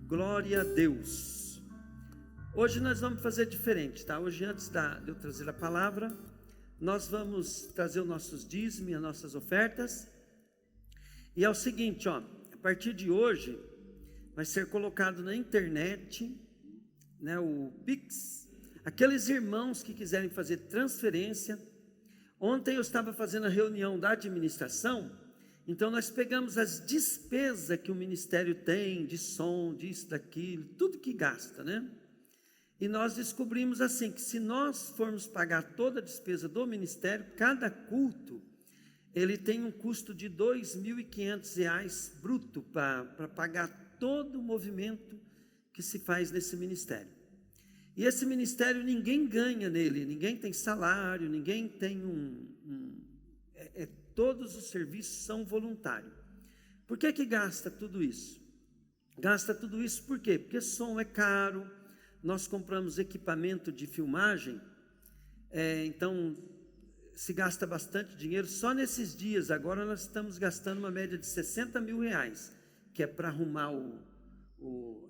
Glória a Deus. Hoje nós vamos fazer diferente, tá? Hoje, antes de eu trazer a palavra, nós vamos trazer os nossos dízimos e as nossas ofertas. E é o seguinte, ó, a partir de hoje vai ser colocado na internet, né, o Pix. Aqueles irmãos que quiserem fazer transferência. Ontem eu estava fazendo a reunião da administração. Então nós pegamos as despesas que o ministério tem, de som, disso, daquilo, tudo que gasta, né? E nós descobrimos assim, que se nós formos pagar toda a despesa do ministério, cada culto, ele tem um custo de R$ 2.500 bruto para pagar todo o movimento que se faz nesse ministério. E esse ministério ninguém ganha nele, ninguém tem salário, ninguém tem todos os serviços são voluntários. Por que gasta tudo isso? Gasta tudo isso por quê? Porque som é caro, nós compramos equipamento de filmagem, então se gasta bastante dinheiro. Só nesses dias, agora nós estamos gastando uma média de R$60 mil, que é para arrumar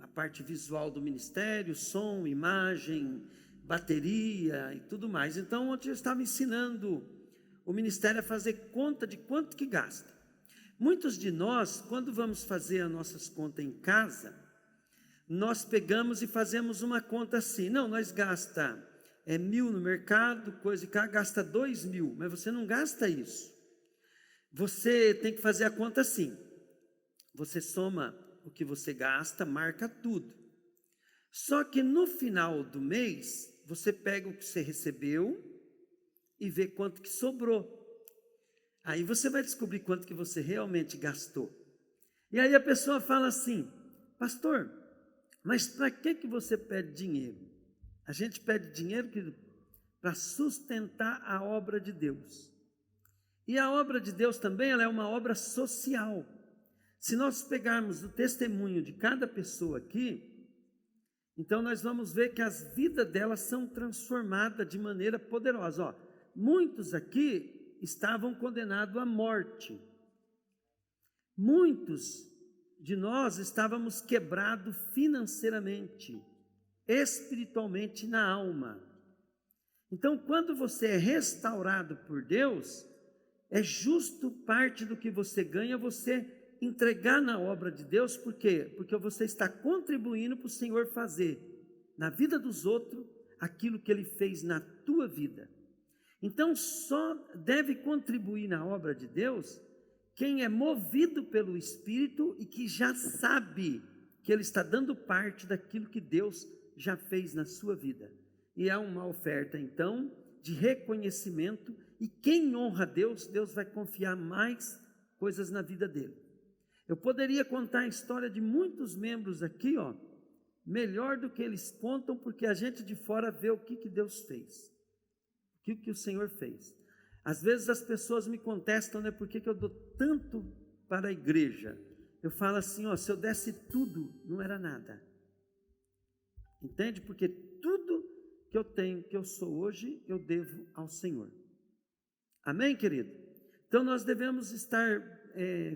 a parte visual do ministério, som, imagem, bateria e tudo mais. Então ontem eu estava ensinando o ministério a fazer conta de quanto que gasta. Muitos de nós, quando vamos fazer as nossas contas em casa, nós pegamos e fazemos uma conta assim, não, nós gasta 1.000 no mercado, coisa e cá, gasta 2.000, mas você não gasta isso. Você tem que fazer a conta assim, você soma o que você gasta, marca tudo. Só que no final do mês, você pega o que você recebeu e vê quanto que sobrou. Aí você vai descobrir quanto que você realmente gastou. E aí a pessoa fala assim, pastor, mas para que você pede dinheiro? A gente pede dinheiro para sustentar a obra de Deus. E a obra de Deus também, ela é uma obra social. Se nós pegarmos o testemunho de cada pessoa aqui, então nós vamos ver que as vidas delas são transformadas de maneira poderosa. Ó, muitos aqui estavam condenados à morte. Muitos de nós estávamos quebrados financeiramente, espiritualmente na alma. Então, quando você é restaurado por Deus, é justo parte do que você ganha você entregar na obra de Deus. Por quê? Porque você está contribuindo para o Senhor fazer na vida dos outros aquilo que Ele fez na tua vida. Então só deve contribuir na obra de Deus quem é movido pelo Espírito e que já sabe que ele está dando parte daquilo que Deus já fez na sua vida. E é uma oferta então de reconhecimento, e quem honra Deus, Deus vai confiar mais coisas na vida dele. Eu poderia contar a história de muitos membros aqui, ó, melhor do que eles contam, porque a gente de fora vê o que Deus fez. O que o Senhor fez. Às vezes as pessoas me contestam, né, por que eu dou tanto para a igreja? Eu falo assim, ó, se eu desse tudo, não era nada. Entende? Porque tudo que eu tenho, que eu sou hoje, eu devo ao Senhor. Amém, querido? Então nós devemos estar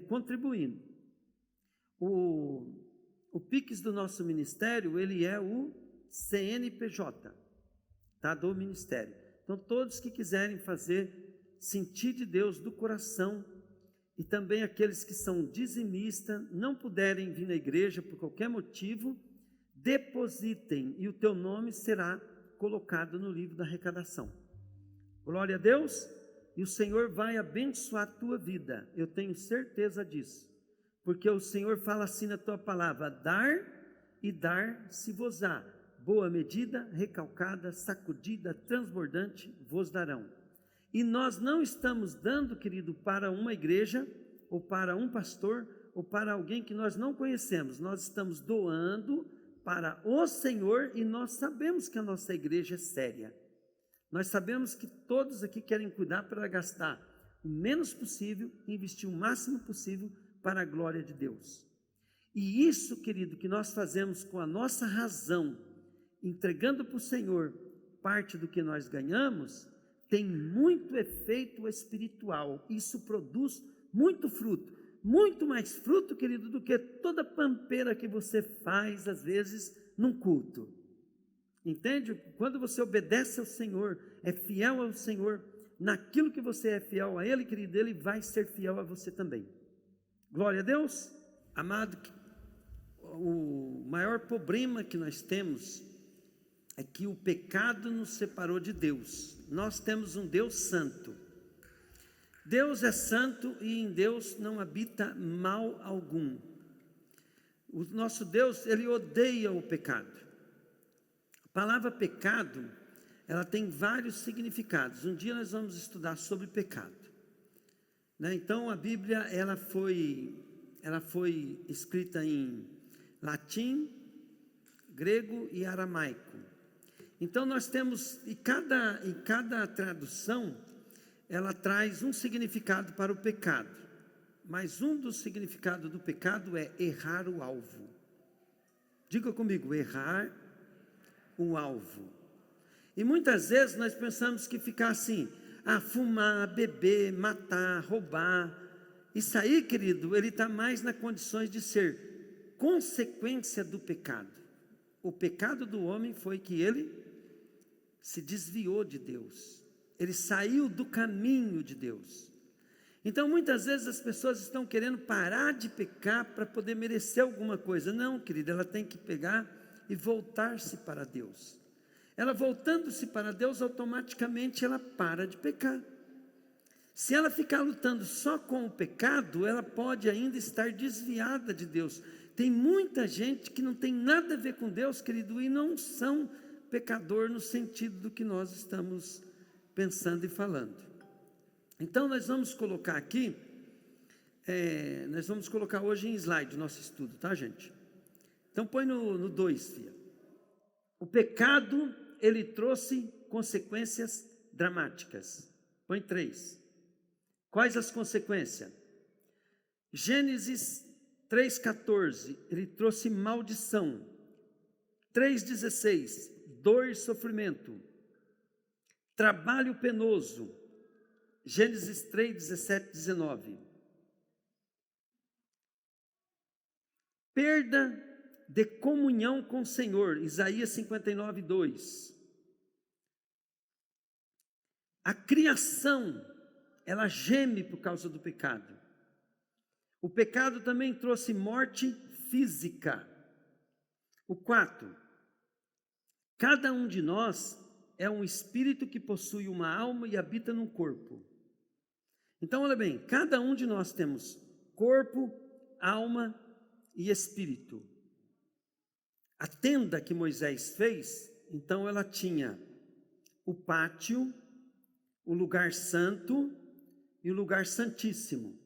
contribuindo. O Pix do nosso ministério, ele é o CNPJ, tá, do ministério. Então, todos que quiserem fazer, sentir de Deus do coração, e também aqueles que são dizimistas, não puderem vir na igreja por qualquer motivo, depositem, e o teu nome será colocado no livro da arrecadação. Glória a Deus, e o Senhor vai abençoar a tua vida, eu tenho certeza disso, porque o Senhor fala assim na tua palavra, dar e dar-se-vos-á. Boa medida, recalcada, sacudida, transbordante, vos darão. E nós não estamos dando, querido, para uma igreja, ou para um pastor, ou para alguém que nós não conhecemos. Nós estamos doando para o Senhor, e nós sabemos que a nossa igreja é séria. Nós sabemos que todos aqui querem cuidar para gastar o menos possível e investir o máximo possível para a glória de Deus. E isso, querido, que nós fazemos com a nossa razão, entregando para o Senhor parte do que nós ganhamos, tem muito efeito espiritual. Isso produz muito fruto. muito mais fruto, querido, do que toda pampeira que você faz, às vezes, num culto. Entende? Quando você obedece ao Senhor, é fiel ao Senhor, naquilo que você é fiel a Ele, querido, Ele vai ser fiel a você também. Glória a Deus. Amado, o maior problema que nós temos é que o pecado nos separou de Deus. Nós temos um Deus santo. Deus é santo e em Deus não habita mal algum. O nosso Deus, Ele odeia o pecado. A palavra pecado, ela tem vários significados. Um dia nós vamos estudar sobre pecado. Então a Bíblia, ela foi escrita em latim, grego e aramaico. Então nós temos, em cada tradução, ela traz um significado para o pecado, mas um dos significados do pecado é errar o alvo. Diga comigo, errar o alvo. E muitas vezes nós pensamos que ficar assim, fumar, beber, matar, roubar, isso aí, querido, ele está mais nas condições de ser consequência do pecado. O pecado do homem foi que ele se desviou de Deus. Ele saiu do caminho de Deus. Então muitas vezes as pessoas estão querendo parar de pecar para poder merecer alguma coisa. Não, querida, ela tem que pegar e voltar-se para Deus. Ela voltando-se para Deus, automaticamente ela para de pecar. Se ela ficar lutando só com o pecado, ela pode ainda estar desviada de Deus. Tem muita gente que não tem nada a ver com Deus, querido, e não são pecador no sentido do que nós estamos pensando e falando. Então nós vamos colocar aqui, nós vamos colocar hoje em slide o nosso estudo, tá, gente? Então põe no 2, filha. O pecado, ele trouxe consequências dramáticas. Põe 3. Quais as consequências? Gênesis 3,14, ele trouxe maldição. 3,16, dor e sofrimento. Trabalho penoso. Gênesis 3, 17, 19. Perda de comunhão com o Senhor. Isaías 59, 2. A criação, ela geme por causa do pecado. O pecado também trouxe morte física. O 4. Cada um de nós é um espírito que possui uma alma e habita num corpo. Então, olha bem, cada um de nós temos corpo, alma e espírito. A tenda que Moisés fez, então ela tinha o pátio, o lugar santo e o lugar santíssimo.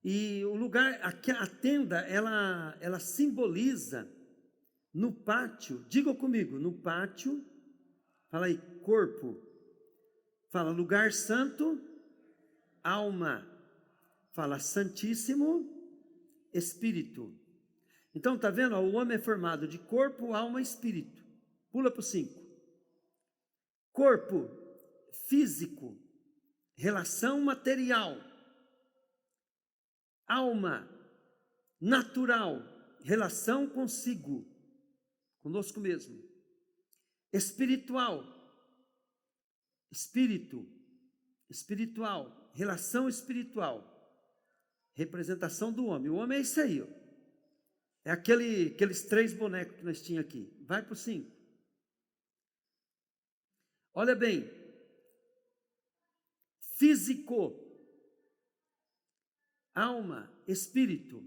E o lugar, a tenda, ela simboliza no pátio, diga comigo, no pátio, fala aí, corpo, fala lugar santo, alma, fala santíssimo, espírito. Então está vendo, o homem é formado de corpo, alma e espírito. Pula para o 5. Corpo, físico, relação material. Alma, natural, relação consigo, conosco mesmo. Espiritual, espírito, espiritual, relação espiritual, representação do homem. O homem é isso aí, ó. É aqueles 3 bonecos que nós tínhamos aqui. Vai para o 5. Olha bem, físico, alma, espírito.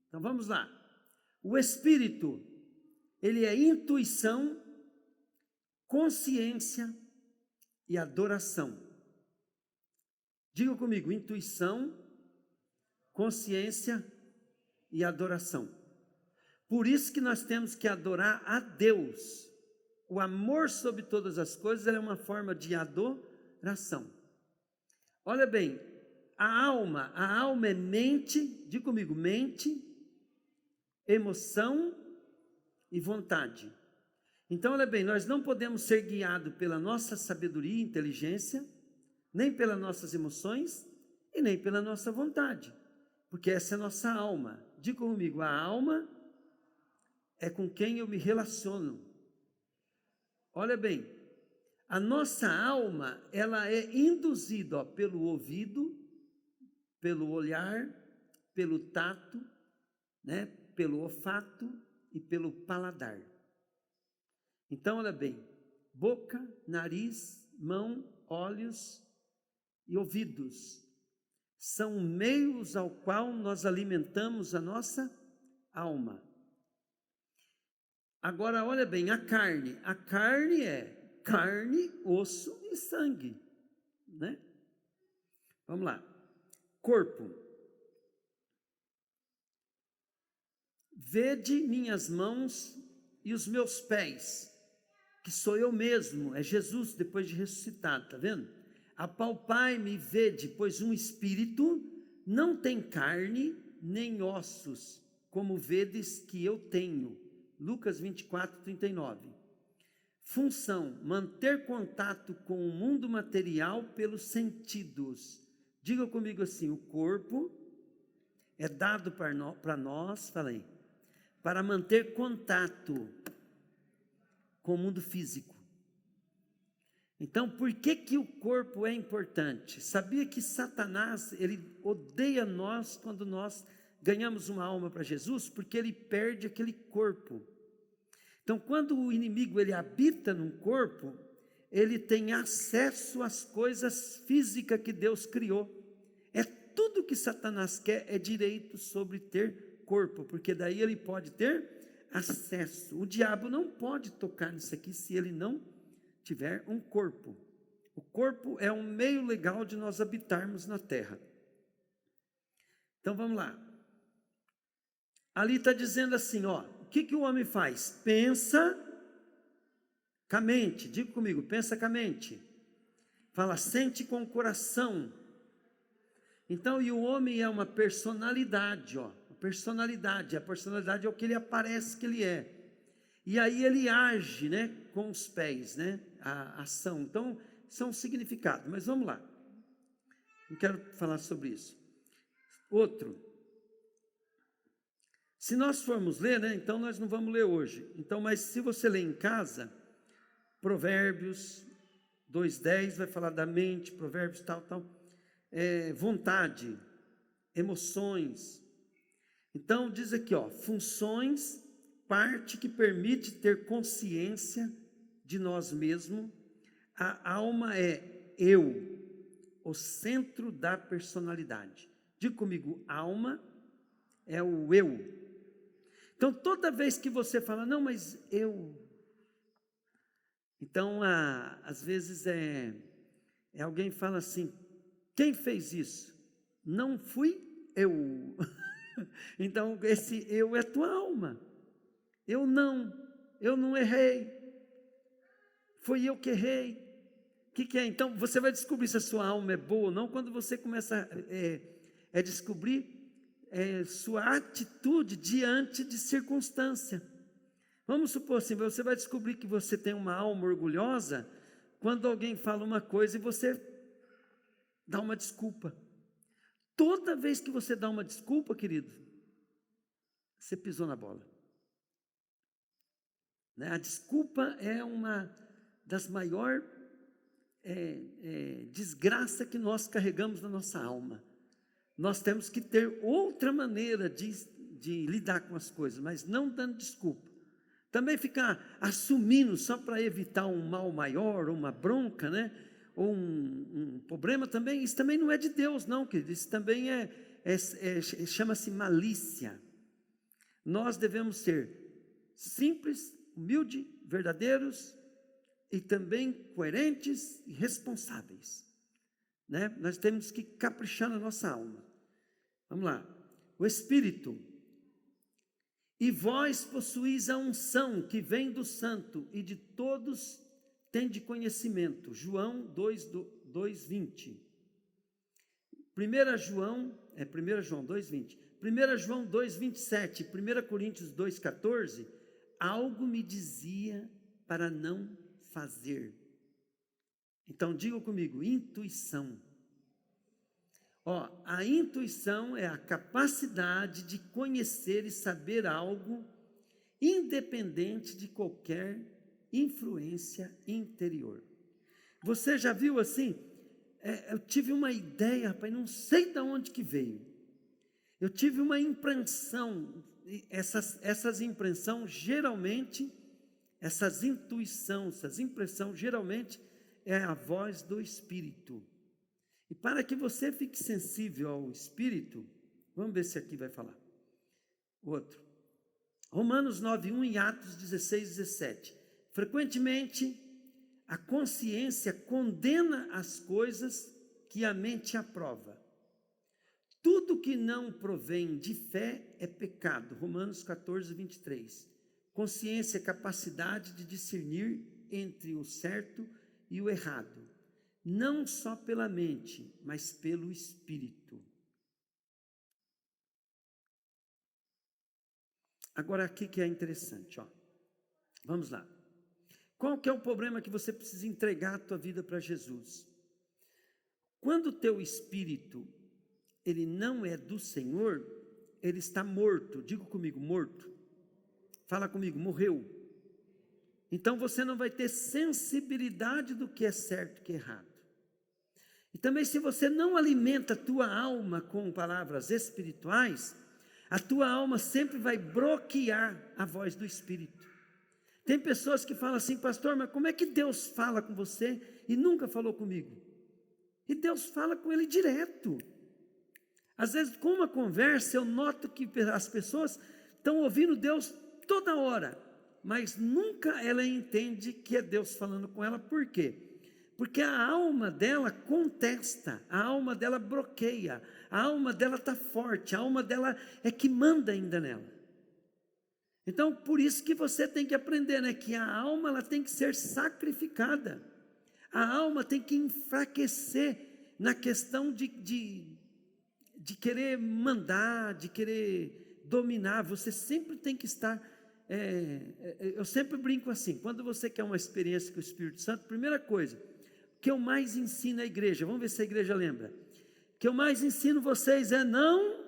Então vamos lá. O espírito, ele é intuição, consciência e adoração. Diga comigo, intuição, consciência e adoração. Por isso que nós temos que adorar a Deus. O amor sobre todas as coisas é uma forma de adoração. Olha bem, a alma é mente, diga comigo, mente, emoção e vontade. Então, olha bem, nós não podemos ser guiados pela nossa sabedoria e inteligência, nem pelas nossas emoções e nem pela nossa vontade. porque essa é a nossa alma. Diga comigo, a alma é com quem eu me relaciono. Olha bem, a nossa alma, ela é induzida pelo ouvido, pelo olhar, pelo tato, né, pelo olfato e pelo paladar. Então, olha bem, boca, nariz, mão, olhos e ouvidos são meios ao qual nós alimentamos a nossa alma. Agora, olha bem, a carne é carne, osso e sangue, né? Vamos lá. Corpo. Vede minhas mãos e os meus pés, que sou eu mesmo, é Jesus depois de ressuscitado, tá vendo? Apalpai-me e vede, pois um espírito não tem carne nem ossos, como vedes que eu tenho. Lucas 24, 39. Função: manter contato com o mundo material pelos sentidos. Diga comigo assim: o corpo é dado para nós, falei, para manter contato com o mundo físico. Então, por que o corpo é importante? Sabia que Satanás, ele odeia nós quando nós ganhamos uma alma para Jesus, porque ele perde aquele corpo. Então, quando o inimigo ele habita num corpo, ele tem acesso às coisas físicas que Deus criou. É tudo que Satanás quer, é direito sobre ter corpo, porque daí ele pode ter acesso. O diabo não pode tocar nisso aqui se ele não tiver um corpo. O corpo é um meio legal de nós habitarmos na terra. Então vamos lá. Ali está dizendo assim, ó, o que o homem faz? Pensa com a mente, diga comigo, pensa com a mente. Fala, sente com o coração. Então, e o homem é uma personalidade, ó, a personalidade é o que ele aparece que ele é. E aí ele age, né, com os pés, né, a ação. Então, são significados, mas vamos lá. Não quero falar sobre isso. Outro. Se nós formos ler, né, então nós não vamos ler hoje. Então, mas se você ler em casa, Provérbios 2:10 vai falar da mente, Provérbios tal. Vontade, emoções. Então diz aqui, ó, funções, parte que permite ter consciência de nós mesmos. A alma é eu, o centro da personalidade. Diga comigo, alma é o eu. Então toda vez que você fala, não, mas eu. Então às vezes alguém fala assim, quem fez isso? Não fui eu. Então esse eu é tua alma. Eu não errei. Foi eu que errei. O que é? Então você vai descobrir se a sua alma é boa ou não quando você começa a descobrir sua atitude diante de circunstância. Vamos supor assim, você vai descobrir que você tem uma alma orgulhosa quando alguém fala uma coisa e você dá uma desculpa. Toda vez que você dá uma desculpa, querido, você pisou na bola. Né? A desculpa é uma das maiores desgraças que nós carregamos na nossa alma. Nós temos que ter outra maneira de lidar com as coisas, mas não dando desculpa. Também ficar assumindo só para evitar um mal maior, uma bronca, né? Ou um problema também, isso também não é de Deus não, querido, isso também chama-se malícia. Nós devemos ser simples, humildes, verdadeiros e também coerentes e responsáveis, né? Nós temos que caprichar na nossa alma. Vamos lá, o Espírito. E vós possuís a unção que vem do Santo, e de todos tende conhecimento. João 2:20. 1 João 2:20. 1 João 2:27. 1 Coríntios 2:14. Algo me dizia para não fazer. Então diga comigo, intuição. Ó, a intuição é a capacidade de conhecer e saber algo independente de qualquer influência interior. Você já viu assim? Eu tive uma ideia, rapaz, não sei de onde que veio. Eu tive uma impressão, essas impressões geralmente, essas impressões geralmente é a voz do Espírito. E para que você fique sensível ao Espírito, vamos ver se aqui vai falar. Outro. Romanos 9:1 e Atos 16:17. Frequentemente, a consciência condena as coisas que a mente aprova. Tudo que não provém de fé é pecado. Romanos 14:23. Consciência é capacidade de discernir entre o certo e o errado, não só pela mente, mas pelo Espírito. Agora aqui que é interessante, ó. Vamos lá. Qual que é o problema que você precisa entregar a tua vida para Jesus? Quando o teu espírito, ele não é do Senhor, ele está morto. Diga comigo, morto. Fala comigo, morreu. Então você não vai ter sensibilidade do que é certo e que é errado. E também se você não alimenta a tua alma com palavras espirituais, a tua alma sempre vai bloquear a voz do Espírito. Tem pessoas que falam assim, pastor, mas como é que Deus fala com você e nunca falou comigo? E Deus fala com ele direto. Às vezes, com uma conversa, eu noto que as pessoas estão ouvindo Deus toda hora, mas nunca ela entende que é Deus falando com ela. Por quê? Porque a alma dela contesta, a alma dela bloqueia, a alma dela está forte, a alma dela é que manda ainda nela. Então, por isso que você tem que aprender, né? Que a alma ela tem que ser sacrificada. A alma tem que enfraquecer na questão de querer mandar, de querer dominar. Você sempre tem que estar... eu sempre brinco assim, quando você quer uma experiência com o Espírito Santo, primeira coisa, que eu mais ensino à igreja, vamos ver se a igreja lembra, que eu mais ensino vocês é não...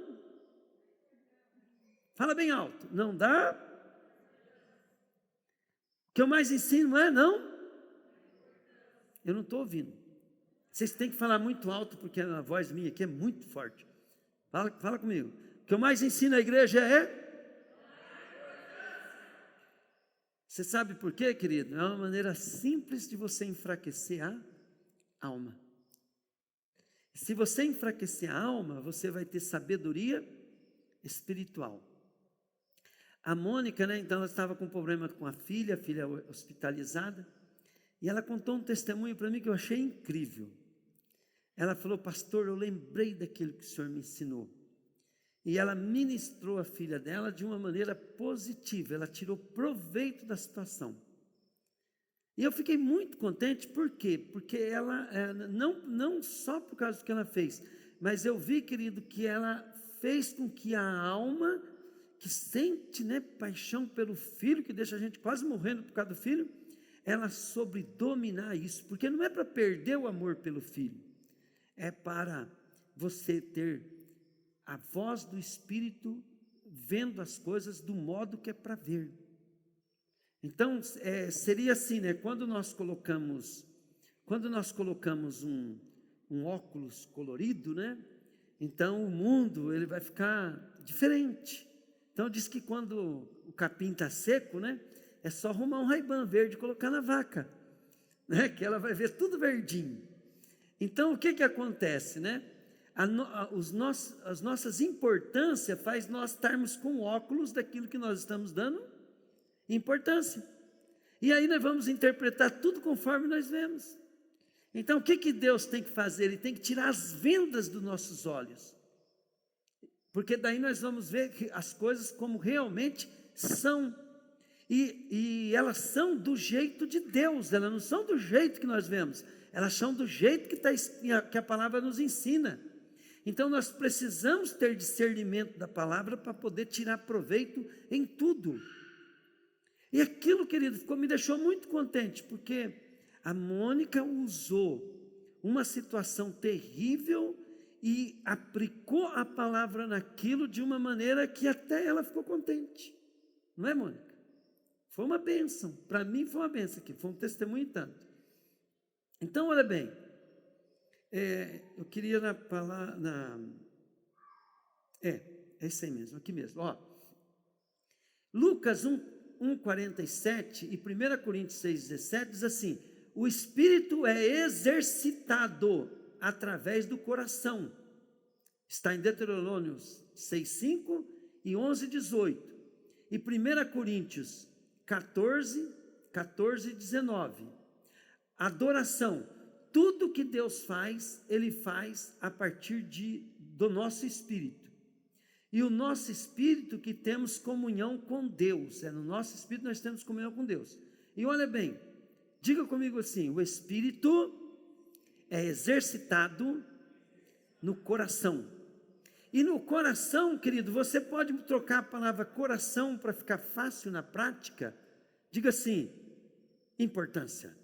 Fala bem alto, não dá. O que eu mais ensino é não. Eu não estou ouvindo. Vocês têm que falar muito alto, porque a voz minha aqui é muito forte. Fala comigo. O que eu mais ensino à igreja é... Você sabe por quê, querido? É uma maneira simples de você enfraquecer a alma. Se você enfraquecer a alma, você vai ter sabedoria espiritual. A Mônica, né, então ela estava com problema com a filha hospitalizada, e ela contou um testemunho para mim que eu achei incrível. Ela falou, pastor, eu lembrei daquilo que o senhor me ensinou. E ela ministrou a filha dela de uma maneira positiva, ela tirou proveito da situação. E eu fiquei muito contente, por quê? Porque ela, não só por causa do que ela fez, mas eu vi, querido, que ela fez com que a alma, que sente, né, paixão pelo filho, que deixa a gente quase morrendo por causa do filho, ela soube dominar isso, porque não é para perder o amor pelo filho, é para você ter a voz do Espírito vendo as coisas do modo que é para ver. Então, seria assim, né? Quando nós colocamos um óculos colorido, né? Então, o mundo, ele vai ficar diferente. Então, diz que quando o capim está seco, né? É só arrumar um Ray-Ban verde e colocar na vaca, né? Que ela vai ver tudo verdinho. Então, o que acontece, né? As nossas importâncias faz nós estarmos com óculos daquilo que nós estamos dando importância. E aí nós vamos interpretar tudo conforme nós vemos. Então, o que Deus tem que fazer? Ele tem que tirar as vendas dos nossos olhos. Porque daí nós vamos ver as coisas como realmente são. E elas são do jeito de Deus, elas não são do jeito que nós vemos. Elas são do jeito que a palavra nos ensina. Então nós precisamos ter discernimento da palavra para poder tirar proveito em tudo. E aquilo, querido, me deixou muito contente, porque a Mônica usou uma situação terrível e aplicou a palavra naquilo de uma maneira que até ela ficou contente. Não é, Mônica? Foi uma bênção. Para mim foi uma bênção aqui, foi um testemunho e tanto. Então, olha bem, eu queria é isso aí mesmo, aqui mesmo. Ó, Lucas 1:47 e 1 Coríntios 6:17 diz assim: o Espírito é exercitado através do coração. Está em Deuteronômio 6:5 e 11:18. E 1 Coríntios 14:19. Adoração. Tudo que Deus faz, Ele faz a partir do nosso espírito. E o nosso espírito que temos comunhão com Deus. É no nosso espírito nós temos comunhão com Deus. E olha bem, diga comigo assim: o espírito é exercitado no coração. E no coração, querido, você pode trocar a palavra coração para ficar fácil na prática. Diga assim: importância.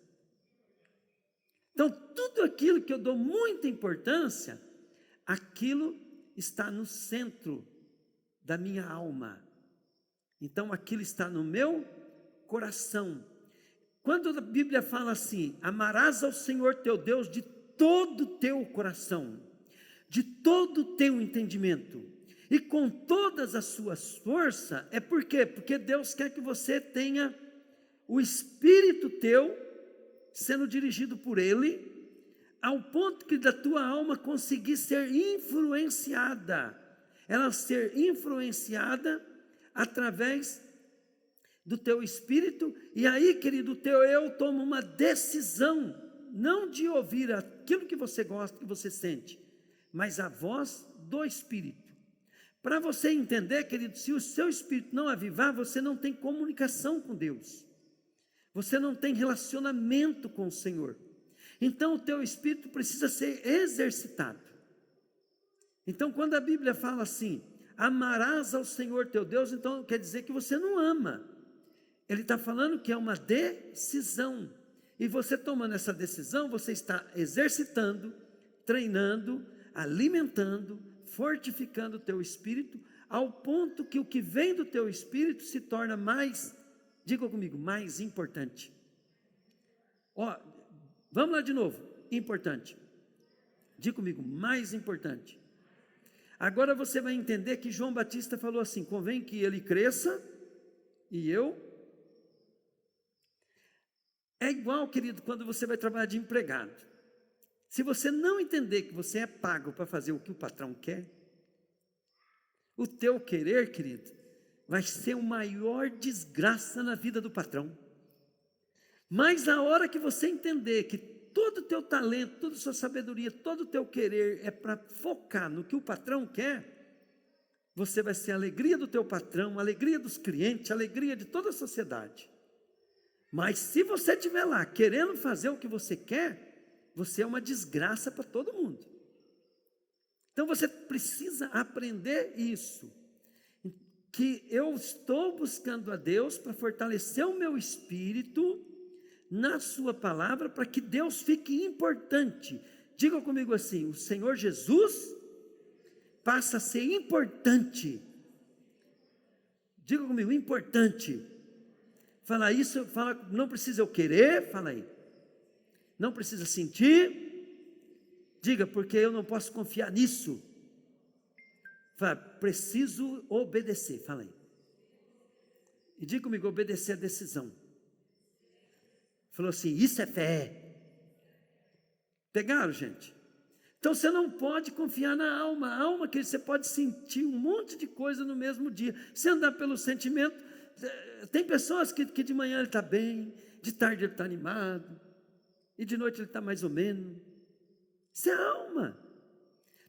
Então, tudo aquilo que eu dou muita importância, aquilo está no centro da minha alma. Então, aquilo está no meu coração. Quando a Bíblia fala assim: amarás ao Senhor teu Deus de todo o teu coração, de todo o teu entendimento e com todas as suas forças, é por quê? Porque Deus quer que você tenha o espírito teu sendo dirigido por Ele, ao ponto que da tua alma conseguir ser influenciada, ela ser influenciada através do teu espírito. E aí, querido, o teu eu toma uma decisão, não de ouvir aquilo que você gosta, que você sente, mas a voz do Espírito. Para você entender, querido, se o seu espírito não avivar, você não tem comunicação com Deus, você não tem relacionamento com o Senhor. Então o teu espírito precisa ser exercitado. Então quando a Bíblia fala assim: amarás ao Senhor teu Deus, então quer dizer que você não ama. Ele está falando que é uma decisão, e você tomando essa decisão, você está exercitando, treinando, alimentando, fortificando o teu espírito, ao ponto que o que vem do teu espírito se torna mais, diga comigo, mais importante. Ó, vamos lá de novo, importante. Diga comigo, mais importante. Agora você vai entender que João Batista falou assim: convém que ele cresça e eu. É igual, querido, quando você vai trabalhar de empregado. Se você não entender que você é pago para fazer o que o patrão quer, o teu querer, querido, vai ser a maior desgraça na vida do patrão. Mas a hora que você entender que todo o teu talento, toda a sua sabedoria, todo o teu querer é para focar no que o patrão quer, você vai ser a alegria do teu patrão, a alegria dos clientes, a alegria de toda a sociedade. Mas se você estiver lá querendo fazer o que você quer, você é uma desgraça para todo mundo. Então você precisa aprender isso, que eu estou buscando a Deus para fortalecer o meu espírito na sua palavra, para que Deus fique importante. Diga comigo assim: o Senhor Jesus passa a ser importante. Diga comigo, importante. Fala isso, fala, não precisa eu querer, fala aí. Não precisa sentir. Diga, porque eu não posso confiar nisso. Fala, preciso obedecer, fala aí. E diga comigo, obedecer a decisão. Falou assim, isso é fé. Pegaram, gente? Então você não pode confiar na alma. A alma que você pode sentir um monte de coisa no mesmo dia. Se andar pelo sentimento, tem pessoas que de manhã ele está bem, de tarde ele está animado, e de noite ele está mais ou menos. Isso é alma.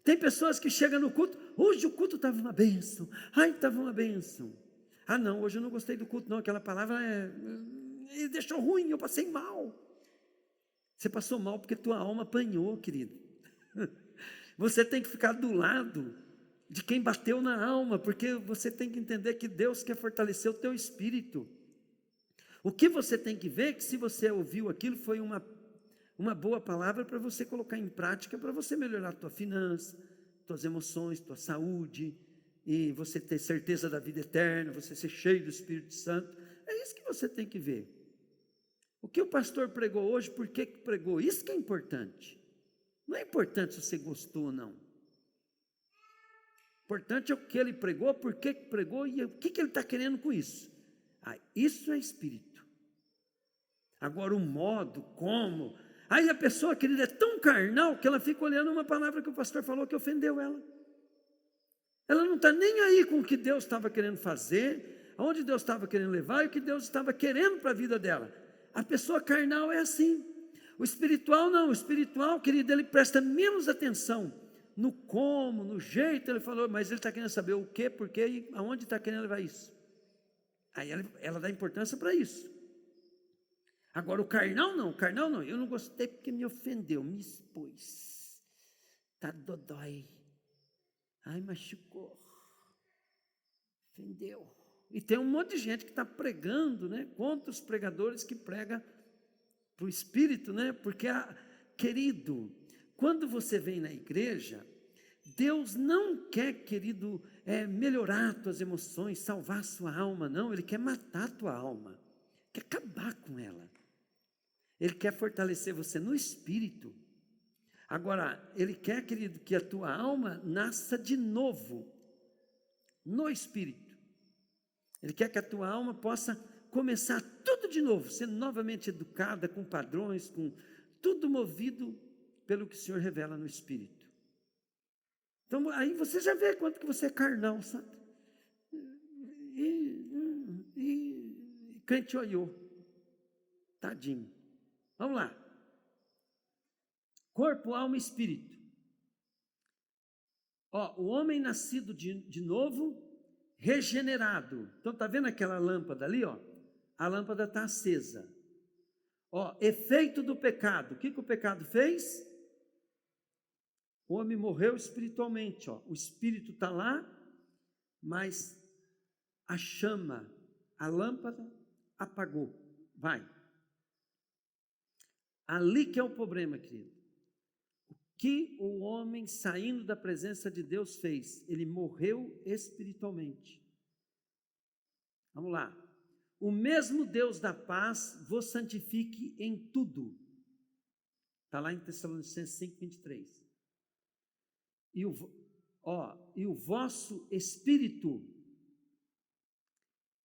Tem pessoas que chegam no culto, hoje o culto estava uma bênção, ai, estava uma bênção. Ah não, hoje eu não gostei do culto não, aquela palavra deixou ruim, eu passei mal. Você passou mal porque tua alma apanhou, querido. Você tem que ficar do lado de quem bateu na alma, porque você tem que entender que Deus quer fortalecer o teu espírito. O que você tem que ver é que se você ouviu aquilo, foi uma boa palavra para você colocar em prática, para você melhorar a tua finança, tuas emoções, tua saúde, e você ter certeza da vida eterna, você ser cheio do Espírito Santo. É isso que você tem que ver. O que o pastor pregou hoje, por que pregou? Isso que é importante. Não é importante se você gostou ou não. Importante é o que ele pregou, por que pregou e o que ele está querendo com isso. Isso é Espírito. Agora o modo, como. Aí a pessoa, querida, é tão carnal que ela fica olhando uma palavra que o pastor falou que ofendeu ela. Ela não está nem aí com o que Deus estava querendo fazer, aonde Deus estava querendo levar e o que Deus estava querendo para a vida dela. A pessoa carnal é assim. O espiritual não. O espiritual, querido, ele presta menos atenção no como, no jeito. Ele falou, mas ele está querendo saber o que, por quê e aonde está querendo levar isso. Aí ela dá importância para isso. Agora o carnal não, eu não gostei porque me ofendeu, me expôs, tá dodói, ai machucou, ofendeu. E tem um monte de gente que está pregando, né, contra os pregadores que pregam para o Espírito, né, porque, querido, quando você vem na igreja, Deus não quer, querido, melhorar tuas emoções, salvar sua alma, não, Ele quer matar tua alma, quer acabar com ela. Ele quer fortalecer você no Espírito. Agora, Ele quer, querido, que a tua alma nasça de novo, no Espírito. Ele quer que a tua alma possa começar tudo de novo, sendo novamente educada, com padrões, com tudo movido pelo que o Senhor revela no Espírito. Então, aí você já vê quanto que você é carnal, sabe? E crente olhou. Tadinho. Vamos lá. Corpo, alma e espírito. O homem nascido de novo, regenerado. Então, está vendo aquela lâmpada ali? A lâmpada está acesa. Efeito do pecado. O que o pecado fez? O homem morreu espiritualmente. O espírito está lá, mas a chama, a lâmpada apagou. Vai. Ali que é o problema, querido. O que o homem saindo da presença de Deus fez? Ele morreu espiritualmente. Vamos lá. O mesmo Deus da paz vos santifique em tudo. Está lá em Tessalonicenses 5:23. E o vosso espírito,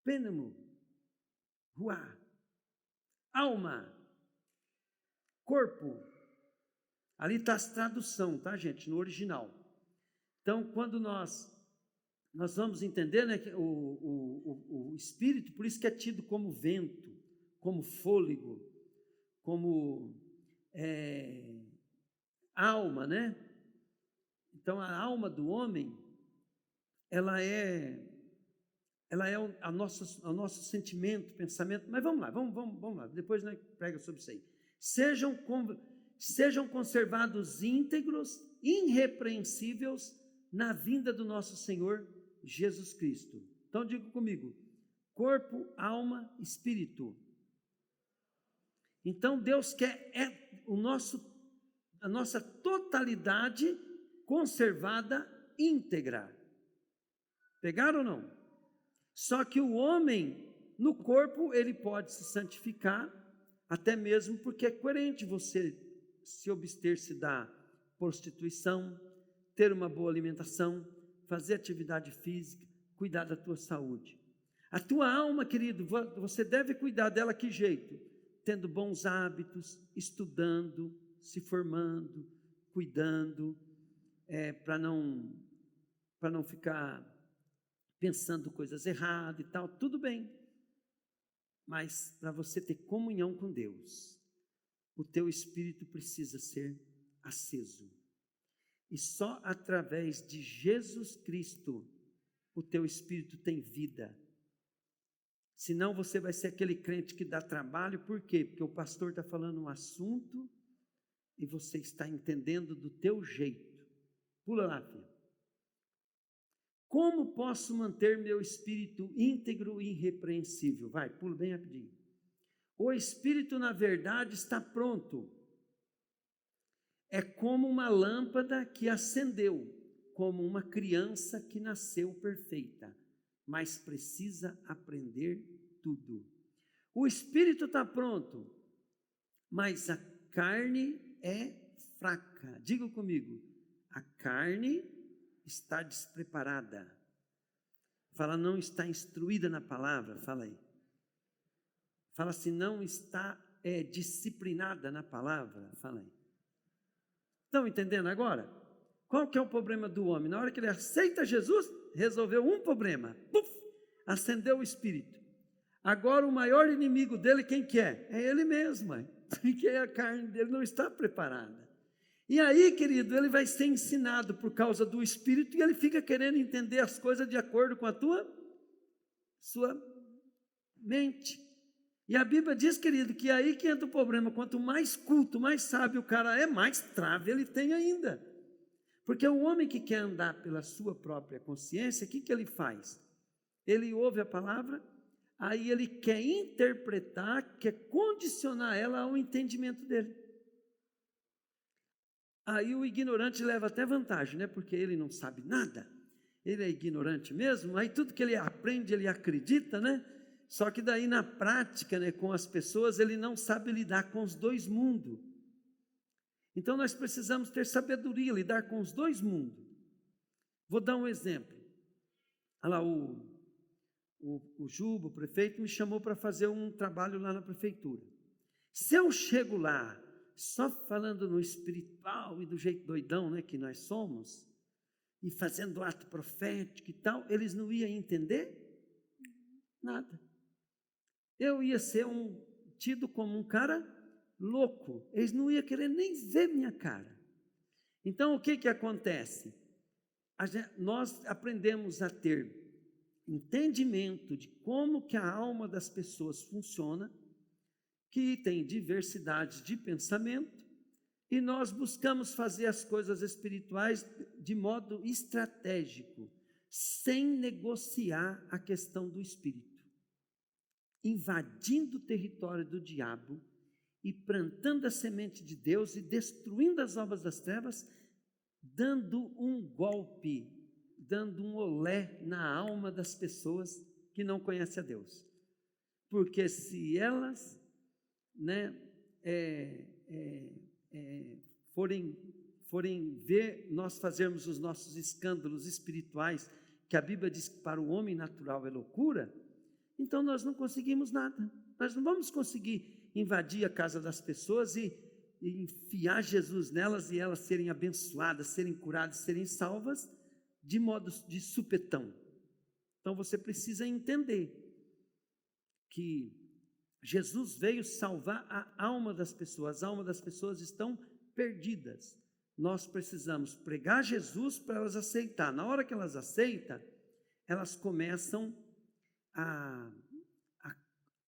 pneumo, ruá, alma, corpo, ali está a tradução, tá, gente, no original. Então, quando nós vamos entender, né, que o espírito, por isso que é tido como vento, como fôlego, como alma, né? Então, a alma do homem, ela é o nosso sentimento, pensamento. Mas vamos lá, vamos lá, depois nós prega sobre isso aí. Sejam conservados íntegros, irrepreensíveis na vinda do nosso Senhor Jesus Cristo. Então diga comigo, corpo, alma, espírito. Então Deus quer a nossa totalidade conservada íntegra. Pegaram ou não? Só que o homem, no corpo, ele pode se santificar, até mesmo porque é coerente você se abster-se da prostituição, ter uma boa alimentação, fazer atividade física, cuidar da tua saúde. A tua alma, querido, você deve cuidar dela que jeito? Tendo bons hábitos, estudando, se formando, cuidando, para não ficar pensando coisas erradas e tal, tudo bem. Mas para você ter comunhão com Deus, o teu espírito precisa ser aceso. E só através de Jesus Cristo o teu espírito tem vida. Senão você vai ser aquele crente que dá trabalho. Por quê? Porque o pastor está falando um assunto e você está entendendo do teu jeito. Pula lá, filho. Como posso manter meu espírito íntegro e irrepreensível? Vai, pula bem rapidinho. O espírito, na verdade, está pronto. É como uma lâmpada que acendeu. como uma criança que nasceu perfeita, mas precisa aprender tudo. O espírito está pronto, mas a carne é fraca. Diga comigo, a carne está despreparada. Fala, não está instruída na palavra. Fala aí. Fala assim, não está disciplinada na palavra. Fala aí. Estão entendendo agora? Qual que é o problema do homem? Na hora que ele aceita Jesus, resolveu um problema. Puf, acendeu o espírito. Agora o maior inimigo dele, quem que é? É ele mesmo, porque a carne dele não está preparada. E aí, querido, ele vai ser ensinado por causa do espírito e ele fica querendo entender as coisas de acordo com a sua mente. E a Bíblia diz, querido, que é aí que entra o problema. Quanto mais culto, mais sábio o cara é, mais trave ele tem ainda. Porque o homem que quer andar pela sua própria consciência, o que ele faz? Ele ouve a palavra, aí ele quer interpretar, quer condicionar ela ao entendimento dele. Aí o ignorante leva até vantagem, né? Porque ele não sabe nada, ele é ignorante mesmo, aí tudo que ele aprende, ele acredita, né? Só que daí na prática, né, com as pessoas, ele não sabe lidar com os dois mundos. Então nós precisamos ter sabedoria, lidar com os dois mundos. Vou dar um exemplo. Olha lá, o Juba, o prefeito, me chamou para fazer um trabalho lá na prefeitura. Se eu chego lá, só falando no espiritual e do jeito doidão, né, que nós somos, e fazendo ato profético e tal, eles não iam entender nada. Eu ia ser tido como um cara louco, eles não iam querer nem ver minha cara. Então o que acontece? Nós aprendemos a ter entendimento de como que a alma das pessoas funciona, que tem diversidade de pensamento, e nós buscamos fazer as coisas espirituais de modo estratégico, sem negociar a questão do espírito, invadindo o território do diabo e plantando a semente de Deus e destruindo as obras das trevas, dando um golpe, dando um olé na alma das pessoas que não conhecem a Deus. Porque se elas, né, forem ver nós fazermos os nossos escândalos espirituais, que a Bíblia diz que para o homem natural é loucura, então nós não conseguimos nada. Nós não vamos conseguir invadir a casa das pessoas e enfiar Jesus nelas e elas serem abençoadas, serem curadas, serem salvas de modo de supetão. Então você precisa entender que Jesus veio salvar a alma das pessoas. As almas das pessoas estão perdidas. Nós precisamos pregar Jesus para elas aceitar. Na hora que elas aceitam, elas começam a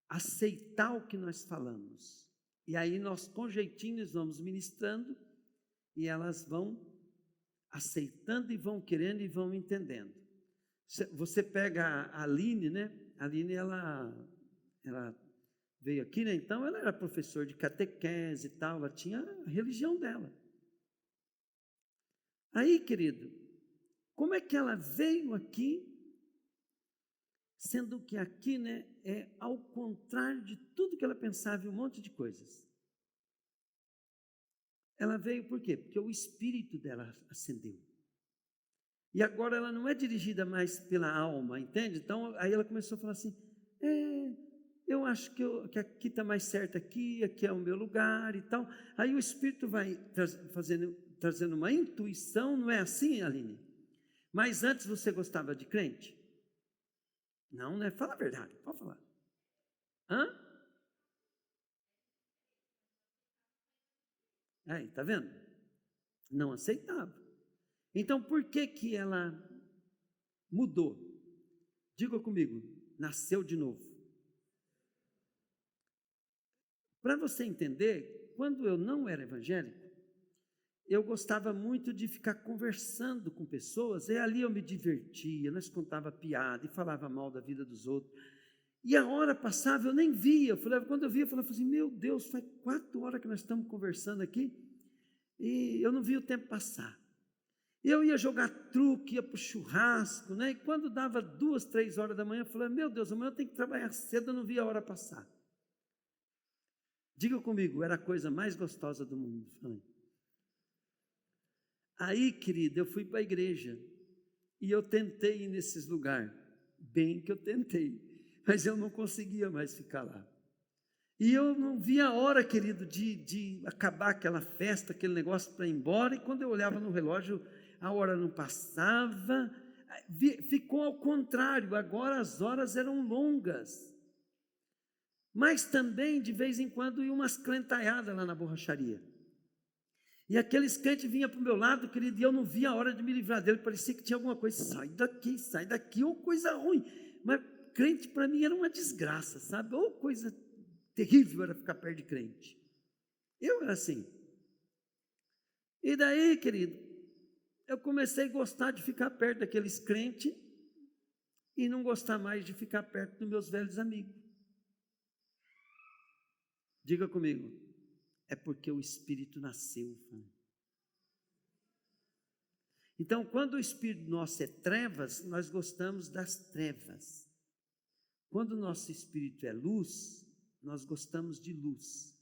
aceitar o que nós falamos. E aí nós, com jeitinhos, vamos ministrando e elas vão aceitando e vão querendo e vão entendendo. Você pega a Aline, né? A Aline, ela veio aqui, né? Então ela era professora de catequese e tal, ela tinha a religião dela. Aí, querido, como é que ela veio aqui, sendo que aqui, né, é ao contrário de tudo que ela pensava e um monte de coisas. Ela veio por quê? Porque o espírito dela acendeu. E agora ela não é dirigida mais pela alma, entende? Então, aí ela começou a falar assim, eu acho que aqui está mais certo aqui é o meu lugar e tal. Aí o Espírito vai trazendo uma intuição, não é assim, Aline? Mas antes você gostava de crente? Não, né? Fala a verdade, pode falar. Aí, tá vendo? Não aceitava. Então, por que ela mudou? Diga comigo, nasceu de novo. Para você entender, quando eu não era evangélico, eu gostava muito de ficar conversando com pessoas, e ali eu me divertia, nós contava piada e falava mal da vida dos outros, e a hora passava, eu nem via, quando eu via, eu falava assim, meu Deus, faz 4 horas que nós estamos conversando aqui, e eu não vi o tempo passar. Eu ia jogar truque, ia para o churrasco, né? E quando dava 2, 3 horas da manhã, eu falei, meu Deus, amanhã eu tenho que trabalhar cedo, eu não via a hora passar. Diga comigo, era a coisa mais gostosa do mundo. Falei. Aí, querida, eu fui para a igreja e eu tentei ir nesses lugares, bem que eu tentei, mas eu não conseguia mais ficar lá. E eu não via a hora, querido, de acabar aquela festa, aquele negócio para ir embora, e quando eu olhava no relógio, a hora não passava, ficou ao contrário, agora as horas eram longas. Mas também, de vez em quando, ia umas crentaiadas lá na borracharia. E aqueles crentes vinham para o meu lado, querido, e eu não via a hora de me livrar dele, parecia que tinha alguma coisa, sai daqui, ou coisa ruim. Mas crente para mim era uma desgraça, sabe? Ou coisa terrível era ficar perto de crente. Eu era assim. E daí, querido, eu comecei a gostar de ficar perto daqueles crentes e não gostar mais de ficar perto dos meus velhos amigos. Diga comigo, é porque o Espírito nasceu. Então, quando o Espírito nosso é trevas, nós gostamos das trevas. Quando o nosso Espírito é luz, nós gostamos de luz.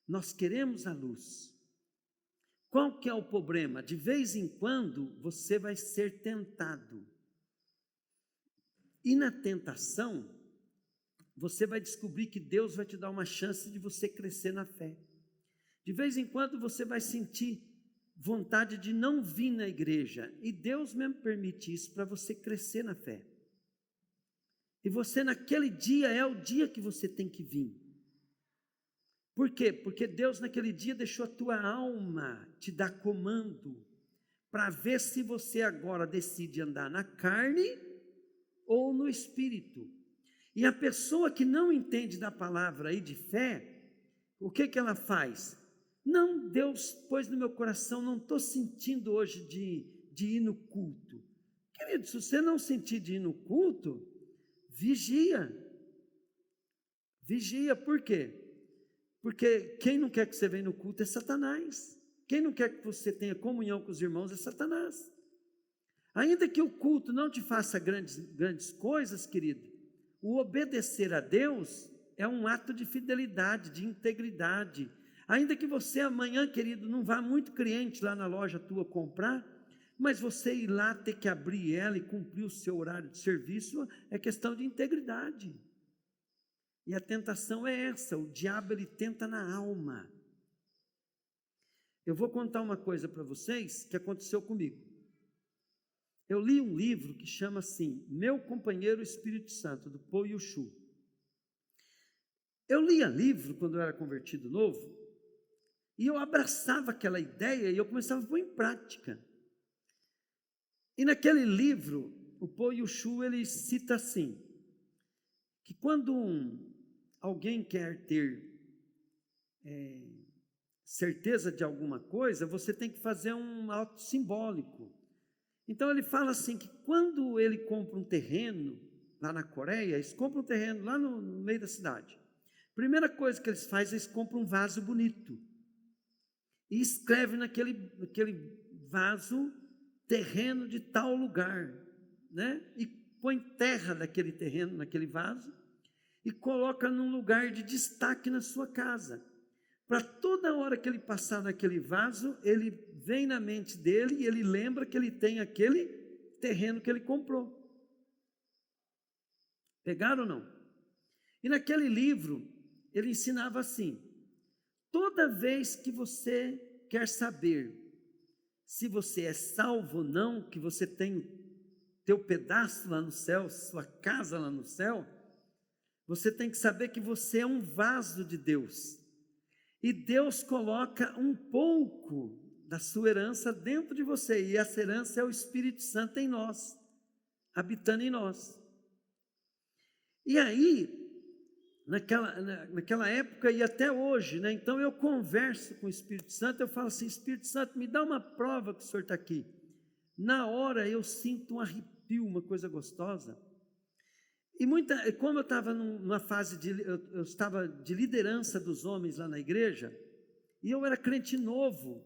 Nós queremos a luz. Qual que é o problema? De vez em quando você vai ser tentado. E na tentação, você vai descobrir que Deus vai te dar uma chance de você crescer na fé. De vez em quando você vai sentir vontade de não vir na igreja. E Deus mesmo permite isso para você crescer na fé. E você naquele dia é o dia que você tem que vir. Por quê? Porque Deus naquele dia deixou a tua alma te dar comando para ver se você agora decide andar na carne ou no espírito. E a pessoa que não entende da palavra aí de fé, o que ela faz? Não, Deus pôs no meu coração, não estou sentindo hoje de ir no culto. Querido, se você não sentir de ir no culto, vigia. Vigia, por quê? Porque quem não quer que você venha no culto é Satanás. Quem não quer que você tenha comunhão com os irmãos é Satanás. Ainda que o culto não te faça grandes coisas, querido, o obedecer a Deus é um ato de fidelidade, de integridade. Ainda que você amanhã, querido, não vá muito cliente lá na loja tua comprar, mas você ir lá ter que abrir ela e cumprir o seu horário de serviço é questão de integridade. E a tentação é essa, o diabo ele tenta na alma. Eu vou contar uma coisa para vocês que aconteceu comigo. Eu li um livro que chama assim, Meu Companheiro Espírito Santo, do Paul Yushu. Eu lia livro quando eu era convertido novo, e eu abraçava aquela ideia e eu começava a pôr em prática. E naquele livro, o Paul Yushu, ele cita assim, que quando alguém quer ter certeza de alguma coisa, você tem que fazer um ato simbólico. Então ele fala assim, que quando ele compra um terreno, lá na Coreia, eles compram um terreno lá no meio da cidade. Primeira coisa que eles fazem, eles compram um vaso bonito. E escreve naquele vaso, terreno de tal lugar, né? E põe terra daquele terreno, naquele vaso, e coloca num lugar de destaque na sua casa. Para toda hora que ele passar naquele vaso, ele vem na mente dele e ele lembra que ele tem aquele terreno que ele comprou. Pegaram ou não? E naquele livro, ele ensinava assim, toda vez que você quer saber se você é salvo ou não, que você tem teu pedaço lá no céu, sua casa lá no céu, você tem que saber que você é um vaso de Deus. E Deus coloca um pouco da sua herança dentro de você. E essa herança é o Espírito Santo em nós, habitando em nós. E aí, naquela época e até hoje, né? Então eu converso com o Espírito Santo, eu falo assim, Espírito Santo, me dá uma prova que o Senhor está aqui. Na hora eu sinto um arrepio, uma coisa gostosa. E como eu estava numa fase eu estava de liderança dos homens lá na igreja, e eu era crente novo,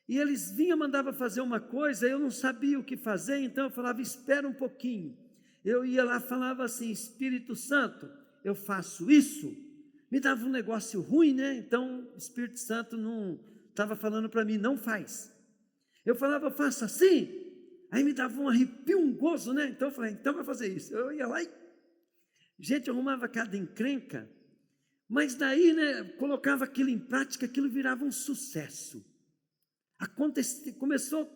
E eles vinham, mandavam fazer uma coisa, eu não sabia o que fazer, então eu falava, espera um pouquinho. Eu ia lá, falava assim, Espírito Santo, eu faço isso. Me dava um negócio ruim, né? Então o Espírito Santo não estava falando para mim, não faz. Eu falava, eu faço assim, aí me dava um arrepio, um gozo, né? Então eu falei, então vai fazer isso. Eu ia lá e, gente, eu arrumava cada encrenca, mas daí, né, colocava aquilo em prática, aquilo virava um sucesso. Começou,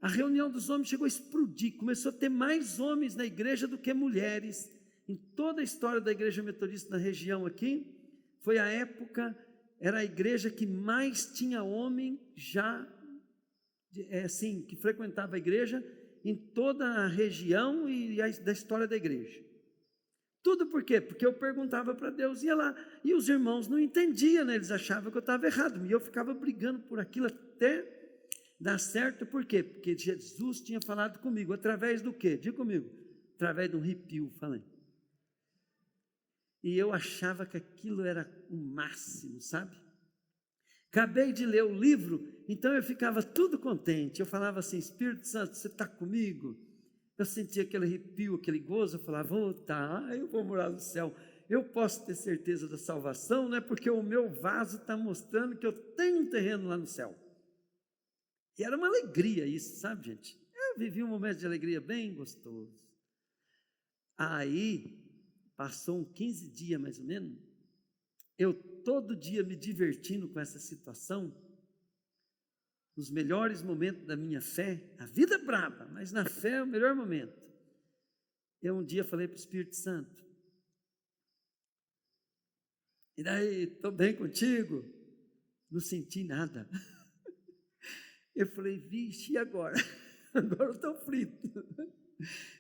a reunião dos homens chegou a explodir, começou a ter mais homens na igreja do que mulheres. Em toda a história da igreja metodista na região aqui, foi a época, era a igreja que mais tinha homem já, assim, que frequentava a igreja em toda a região e da história da igreja. Tudo por quê? Porque eu perguntava para Deus, ia lá, e os irmãos não entendiam, né? Eles achavam que eu estava errado, e eu ficava brigando por aquilo até dar certo. Por quê? Porque Jesus tinha falado comigo, através do quê? Diga comigo, através de um arrepio, falei. E eu achava que aquilo era o máximo, sabe? Acabei de ler o livro, então eu ficava tudo contente, eu falava assim, Espírito Santo, você está comigo? Eu sentia aquele arrepio, aquele gozo, eu falava, eu vou morar no céu, eu posso ter certeza da salvação, não é porque o meu vaso está mostrando que eu tenho um terreno lá no céu. E era uma alegria isso, sabe, gente? Eu vivi um momento de alegria bem gostoso. Aí, passou uns 15 dias mais ou menos, eu todo dia me divertindo com essa situação, nos melhores momentos da minha fé, a vida é braba, mas na fé é o melhor momento. Eu um dia falei para o Espírito Santo, e daí, estou bem contigo? Não senti nada. Eu falei, vixe, e agora? Agora eu estou frito.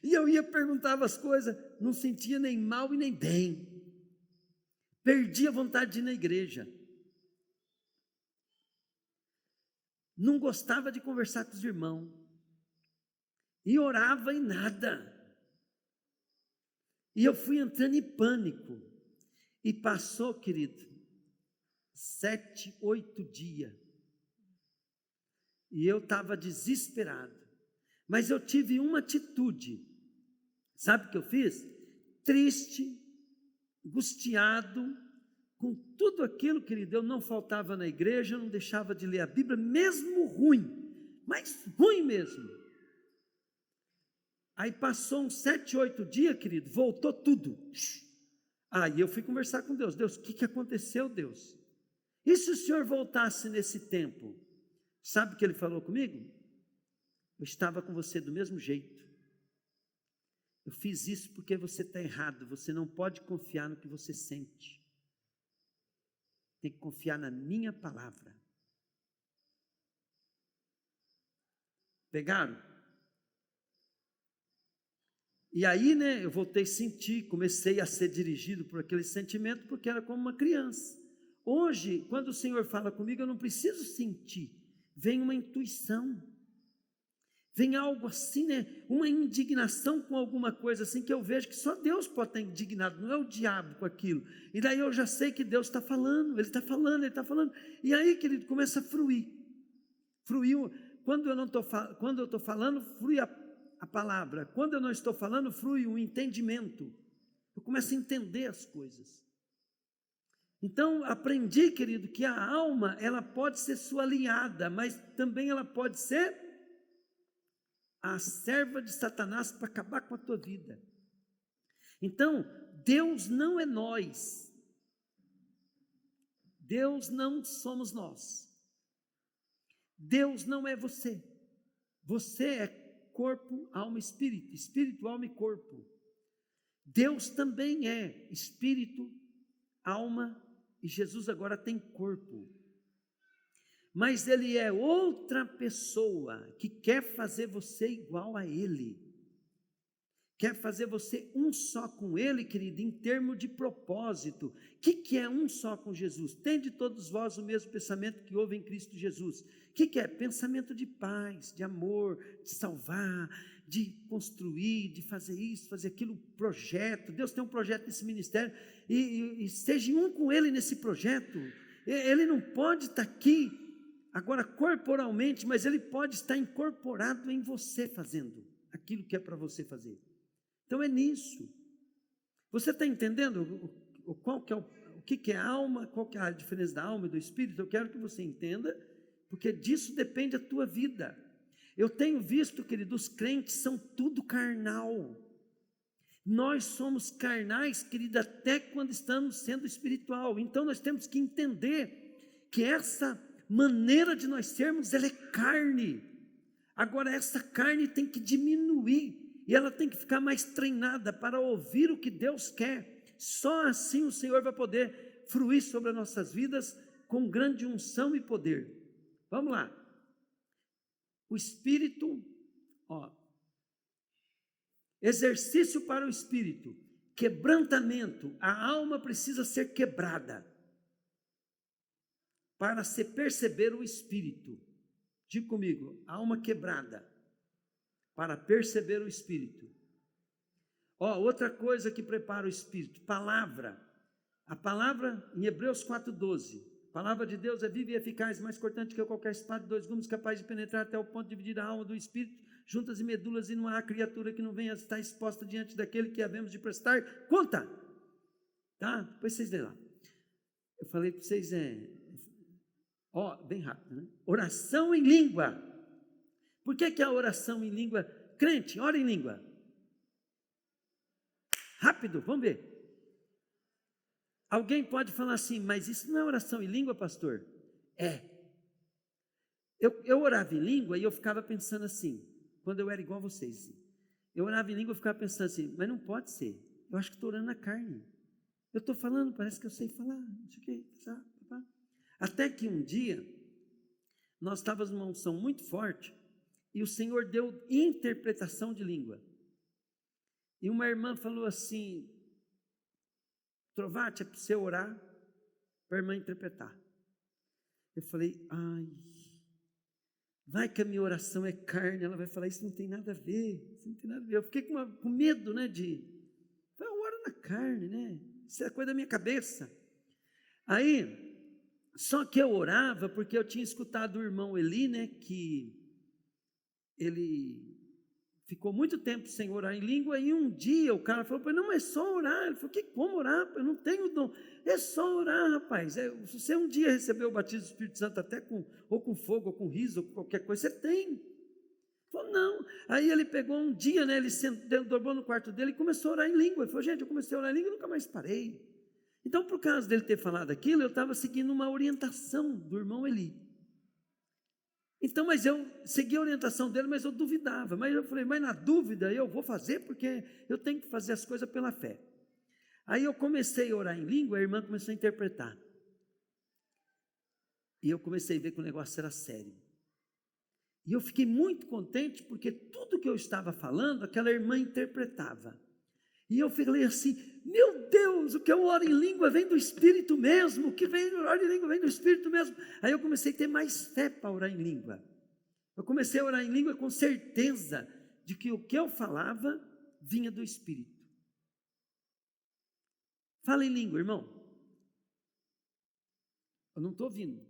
E eu ia, perguntava as coisas, não sentia nem mal e nem bem. Perdi a vontade de ir na igreja. Não gostava de conversar com os irmãos. E orava em nada. E eu fui entrando em pânico. E passou, querido, 7, 8 dias. E eu estava desesperado. Mas eu tive uma atitude. Sabe o que eu fiz? Triste, angustiado, com tudo aquilo, querido. Eu não faltava na igreja, eu não deixava de ler a Bíblia, mesmo ruim, mas ruim mesmo. Aí passou uns 7, 8 dias, querido, voltou tudo. Aí eu fui conversar com Deus. Deus, o que aconteceu, Deus? E se o Senhor voltasse nesse tempo? Sabe o que Ele falou comigo? Eu estava com você do mesmo jeito. Eu fiz isso porque você está errado. Você não pode confiar no que você sente. Tem que confiar na minha palavra. Pegaram? E aí, né, eu voltei a sentir, comecei a ser dirigido por aquele sentimento, porque era como uma criança. Hoje, quando o Senhor fala comigo, eu não preciso sentir. Vem uma intuição. Vem algo assim, né? Uma indignação com alguma coisa assim, que eu vejo que só Deus pode estar indignado, não é o diabo com aquilo. E daí eu já sei que Deus está falando, Ele está falando, Ele está falando. E aí, querido, começa a fruir. Fruiu. Quando eu estou falando, flui a palavra. Quando eu não estou falando, flui o entendimento. Eu começo a entender as coisas. Então, aprendi, querido, que a alma, ela pode ser sua aliada, mas também ela pode ser a serva de Satanás para acabar com a tua vida. Então, Deus não é nós. Deus não somos nós. Deus não é você. Você é corpo, alma e espírito. Espírito, alma e corpo. Deus também é espírito, alma e Jesus agora tem corpo. Mas Ele é outra pessoa que quer fazer você igual a Ele. Quer fazer você um só com Ele, querido, em termos de propósito. O que é um só com Jesus? Tende todos vós o mesmo pensamento que houve em Cristo Jesus. O que é? Pensamento de paz, de amor, de salvar, de construir, de fazer isso, fazer aquilo, projeto. Deus tem um projeto nesse ministério e seja um com Ele nesse projeto. Ele não pode estar aqui agora corporalmente, mas ele pode estar incorporado em você fazendo aquilo que é para você fazer. Então é nisso. Você está entendendo qual que é o que é a alma, qual que é a diferença da alma e do espírito? Eu quero que você entenda, porque disso depende a tua vida. Eu tenho visto, querido, os crentes são tudo carnal. Nós somos carnais, querido, até quando estamos sendo espiritual. Então nós temos que entender que essa maneira de nós sermos, ela é carne. Agora essa carne tem que diminuir e ela tem que ficar mais treinada para ouvir o que Deus quer. Só assim o Senhor vai poder fruir sobre as nossas vidas com grande unção e poder. Vamos lá. O espírito, exercício para o espírito, quebrantamento. A alma precisa ser quebrada para se perceber o espírito. Diga comigo, alma quebrada para perceber o espírito. Outra coisa que prepara o espírito, palavra. A palavra em Hebreus 4:12, a palavra de Deus é viva e eficaz, mais cortante que qualquer espada de 2 gumes, capaz de penetrar até o ponto de dividir a alma do espírito, juntas e medulas, e não há criatura que não venha a estar exposta diante daquele que havemos de prestar conta. Tá? Depois vocês lêem lá. Eu falei para vocês, bem rápido, né? Oração em língua. Por que a oração em língua? Crente, ora em língua. Rápido, vamos ver. Alguém pode falar assim, mas isso não é oração em língua, pastor? É. Eu orava em língua e eu ficava pensando assim, quando eu era igual a vocês. Assim, eu orava em língua e ficava pensando assim, mas não pode ser. Eu acho que estou orando na carne. Eu estou falando, parece que eu sei falar. Não sei o que, sabe? Até que um dia, nós estávamos numa unção muito forte e o Senhor deu interpretação de língua. E uma irmã falou assim, Trovati, é para você orar, para a irmã interpretar. Eu falei, vai que a minha oração é carne. Ela vai falar, isso não tem nada a ver, isso não tem nada a ver. Eu fiquei com medo, né, eu oro na carne, né, isso é coisa da minha cabeça. Aí, só que eu orava, porque eu tinha escutado o irmão Eli, né, que ele ficou muito tempo sem orar em língua, e um dia o cara falou para ele, não, mas é só orar. Ele falou, como orar? Eu não tenho dom. É só orar, rapaz. Se você um dia recebeu o batismo do Espírito Santo, até com fogo, ou com riso, ou com qualquer coisa, você tem. Ele falou, não. Aí ele pegou um dia, né, ele dobrou no quarto dele e começou a orar em língua. Ele falou, gente, eu comecei a orar em língua e nunca mais parei. Então, por causa dele ter falado aquilo, eu estava seguindo uma orientação do irmão Eli. Então, mas eu segui a orientação dele, mas eu duvidava. Mas eu falei, mas na dúvida eu vou fazer, porque eu tenho que fazer as coisas pela fé. Aí eu comecei a orar em língua, a irmã começou a interpretar. E eu comecei a ver que o negócio era sério. E eu fiquei muito contente, porque tudo que eu estava falando, aquela irmã interpretava. E eu falei assim, meu Deus, o que eu oro em língua vem do Espírito mesmo, o que vem oro em língua vem do Espírito mesmo. Aí eu comecei a ter mais fé para orar em língua. Eu comecei a orar em língua com certeza de que o que eu falava vinha do Espírito. Fala em língua, irmão. Eu não estou ouvindo.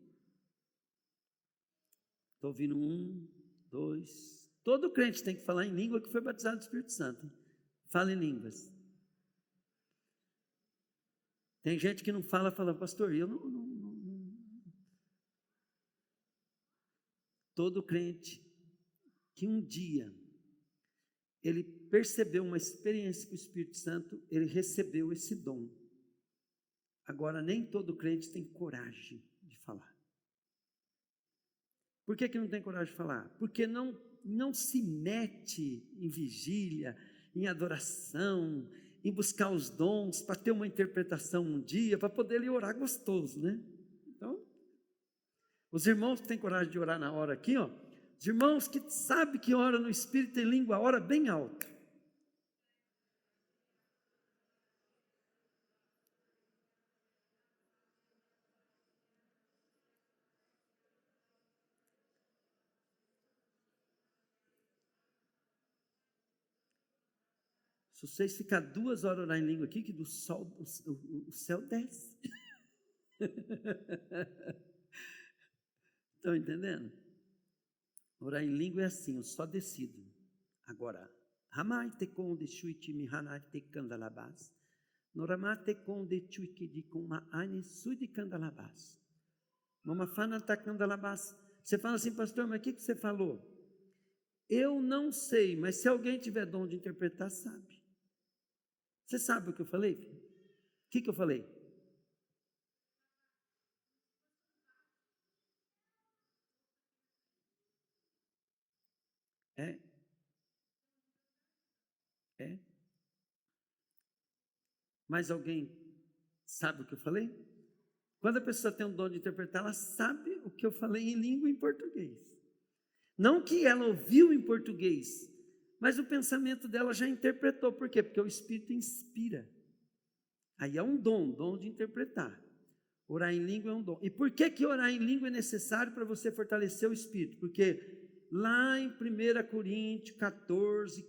Estou ouvindo 1, 2. Todo crente tem que falar em língua que foi batizado do Espírito Santo. Fala em línguas. Tem gente que não fala, pastor, eu não. Todo crente que um dia ele percebeu uma experiência com o Espírito Santo, ele recebeu esse dom. Agora, nem todo crente tem coragem de falar. Por que não tem coragem de falar? Porque não se mete em vigília, em adoração, em buscar os dons, para ter uma interpretação um dia, para poder ele orar gostoso, né? Então, os irmãos que têm coragem de orar na hora aqui, os irmãos que sabem que ora no Espírito em língua, ora bem alto. Se vocês ficarem 2 horas orando em língua aqui, que do sol, o céu desce. Estão entendendo? Orar em língua é assim, eu só decido. Agora, Ramai te conde chuiti mi hanai te candalabás. Noramate conde chuiki de com uma ane sudi candalabás. Mamafana tá candalabás. Você fala assim, pastor, mas o que você falou? Eu não sei, mas se alguém tiver dom de interpretar, sabe. Você sabe o que eu falei, filho? O que eu falei? É? É? Mais alguém sabe o que eu falei? Quando a pessoa tem um dom de interpretar, ela sabe o que eu falei em língua e em português. Não que ela ouviu em português, mas o pensamento dela já interpretou. Por quê? Porque o Espírito inspira. Aí é um dom de interpretar. Orar em língua é um dom. E por que orar em língua é necessário para você fortalecer o Espírito? Porque lá em 1 Coríntios 14,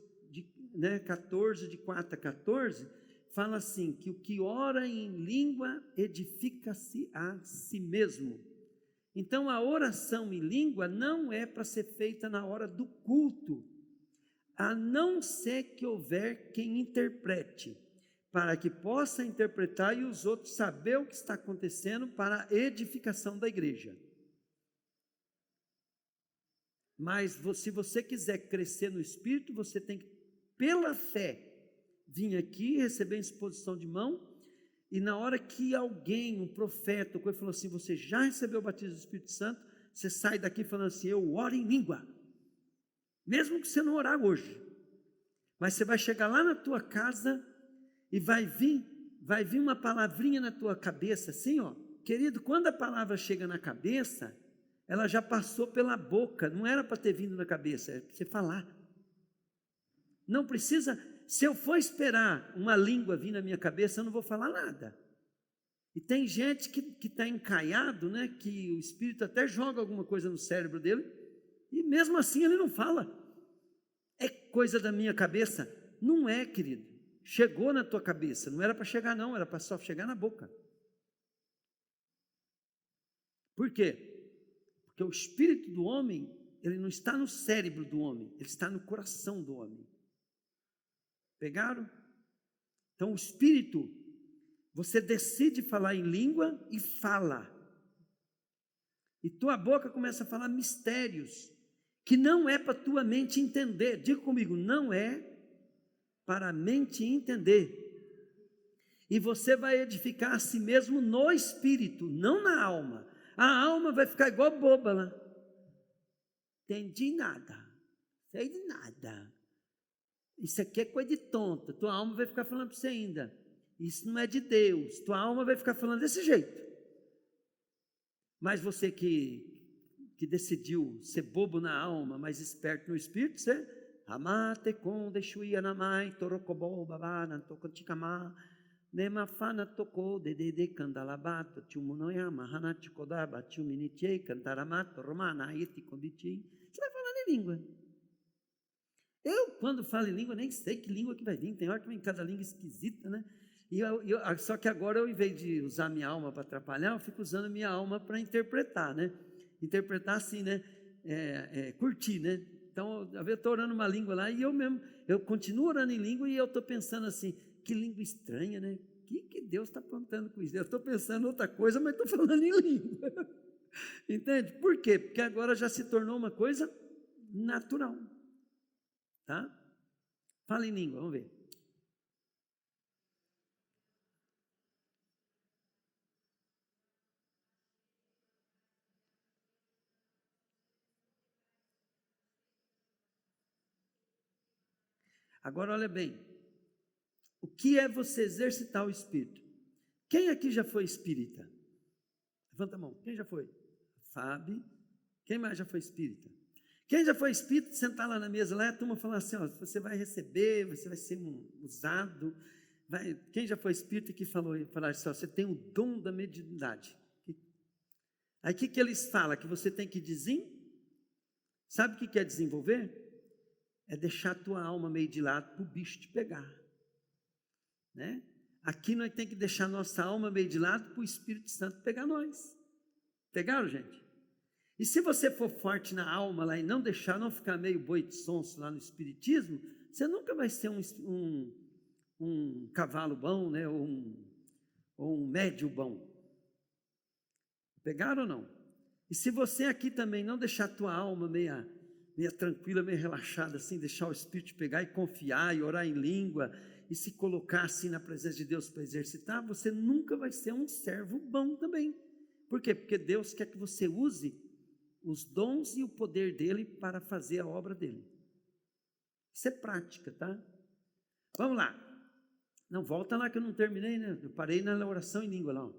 14, de 4 a 14, fala assim, que o que ora em língua edifica-se a si mesmo. Então a oração em língua não é para ser feita na hora do culto, a não ser que houver quem interprete, para que possa interpretar e os outros saber o que está acontecendo para a edificação da igreja. Mas se você quiser crescer no Espírito, você tem que, pela fé, vir aqui, receber a exposição de mão, e na hora que alguém, um profeta, falou assim, você já recebeu o batismo do Espírito Santo, você sai daqui falando assim, eu oro em língua, mesmo que você não orar hoje, mas você vai chegar lá na tua casa, e vai vir uma palavrinha na tua cabeça, assim, ó, querido, quando a palavra chega na cabeça, ela já passou pela boca, não era para ter vindo na cabeça, é para você falar, não precisa, se eu for esperar uma língua vir na minha cabeça, eu não vou falar nada. E tem gente que está encaiado, né, que o Espírito até joga alguma coisa no cérebro dele, e mesmo assim ele não fala. É coisa da minha cabeça? Não é, querido. Chegou na tua cabeça, não era para chegar não, era para só chegar na boca. Por quê? Porque o espírito do homem, ele não está no cérebro do homem, ele está no coração do homem. Pegaram? Então o espírito, você decide falar em língua e fala. E tua boca começa a falar mistérios, que não é para tua mente entender. Diga comigo, não é para a mente entender. E você vai edificar a si mesmo no espírito, não na alma. A alma vai ficar igual boba lá. Entendi nada, sei de nada. Isso aqui é coisa de tonta. Tua alma vai ficar falando para você ainda. Isso não é de Deus. Tua alma vai ficar falando desse jeito. Mas você que decidiu ser bobo na alma, mas esperto no espírito, você amate com deixuia na mai, torocobol, babana, tocoticamá, nemafana tocou, dedede candalabato, tchumunoyama, hanatikodaba, tchuminichei, cantaramato, romana, iticobitim. Você vai falar em língua. Eu, quando falo em língua, nem sei que língua que vai vir. Tem hora que vem cada língua esquisita, né? Só que agora, eu, em vez de usar minha alma para atrapalhar, eu fico usando minha alma para interpretar, né? Interpretar assim, né? Curtir, né? Então, eu estou orando uma língua lá e eu continuo orando em língua e eu estou pensando assim, que língua estranha, né? O que Deus está aprontando com isso? Eu estou pensando em outra coisa, mas estou falando em língua. Entende? Por quê? Porque agora já se tornou uma coisa natural. Tá? Fala em língua, vamos ver. Agora olha bem, o que é você exercitar o espírito? Quem aqui já foi espírita? Levanta a mão, quem já foi? Fábio. Quem mais já foi espírita? Quem já foi espírita, sentar lá na mesa, lá a turma falar assim, ó, você vai receber, você vai ser usado. Quem já foi espírita que falou assim, ó, você tem o dom da mediunidade. Aí o que eles falam? Que você tem que sabe o que é desenvolver? É deixar a tua alma meio de lado para o bicho te pegar, né? Aqui nós temos que deixar nossa alma meio de lado para o Espírito Santo pegar nós. Pegaram, gente? E se você for forte na alma lá e não deixar, não ficar meio boi de sonso lá no espiritismo, você nunca vai ser um cavalo bom, né? Ou um médio bom. Pegaram ou não? E se você aqui também não deixar a tua alma meia tranquila, meio relaxada, assim, deixar o Espírito pegar e confiar e orar em língua e se colocar assim na presença de Deus para exercitar, você nunca vai ser um servo bom também. Por quê? Porque Deus quer que você use os dons e o poder dele para fazer a obra dele. Isso é prática, tá? Vamos lá. Não, volta lá que eu não terminei, né? Eu parei na oração em língua lá.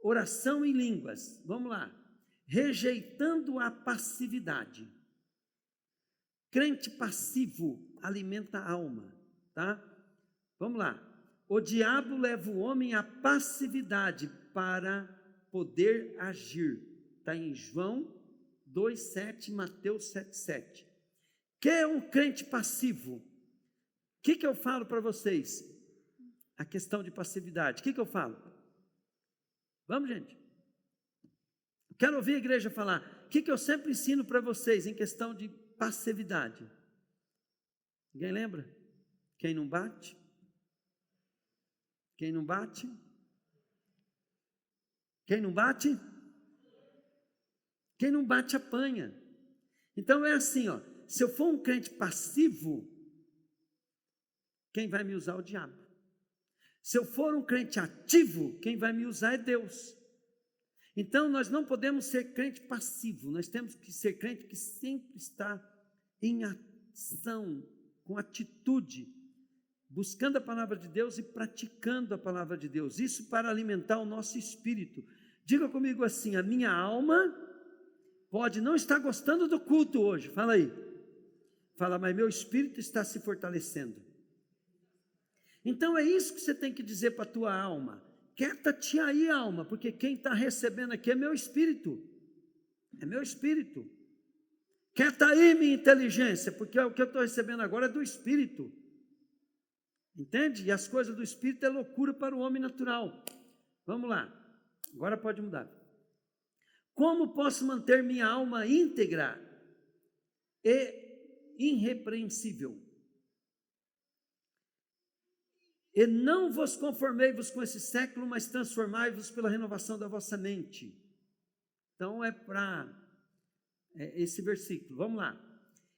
Oração em línguas. Vamos lá. Rejeitando a passividade. Crente passivo alimenta a alma, tá? Vamos lá. O diabo leva o homem à passividade para poder agir. Está em João 2,7, Mateus 7,7. Que é um crente passivo? O que eu falo para vocês? A questão de passividade. O que eu falo? Vamos, gente? Quero ouvir a igreja falar. O que eu sempre ensino para vocês em questão de passividade? Ninguém lembra? Quem não bate? Quem não bate? Quem não bate? Quem não bate apanha. Então é assim, ó. Se eu for um crente passivo, quem vai me usar é o diabo. Se eu for um crente ativo, quem vai me usar é Deus. Então nós não podemos ser crente passivo, nós temos que ser crente que sempre está em ação, com atitude, buscando a palavra de Deus e praticando a palavra de Deus. Isso para alimentar o nosso espírito. Diga comigo assim: a minha alma pode não estar gostando do culto hoje, fala aí. Fala, mas meu espírito está se fortalecendo. Então é isso que você tem que dizer para a tua alma. Quieta-te aí, alma, porque quem está recebendo aqui é meu espírito. É meu espírito. Quieta aí, minha inteligência, porque o que eu estou recebendo agora é do espírito. Entende? E as coisas do espírito é loucura para o homem natural. Vamos lá. Agora pode mudar. Como posso manter minha alma íntegra e irrepreensível? E não vos conformei-vos com esse século, mas transformai-vos pela renovação da vossa mente. Então é para esse versículo. Vamos lá.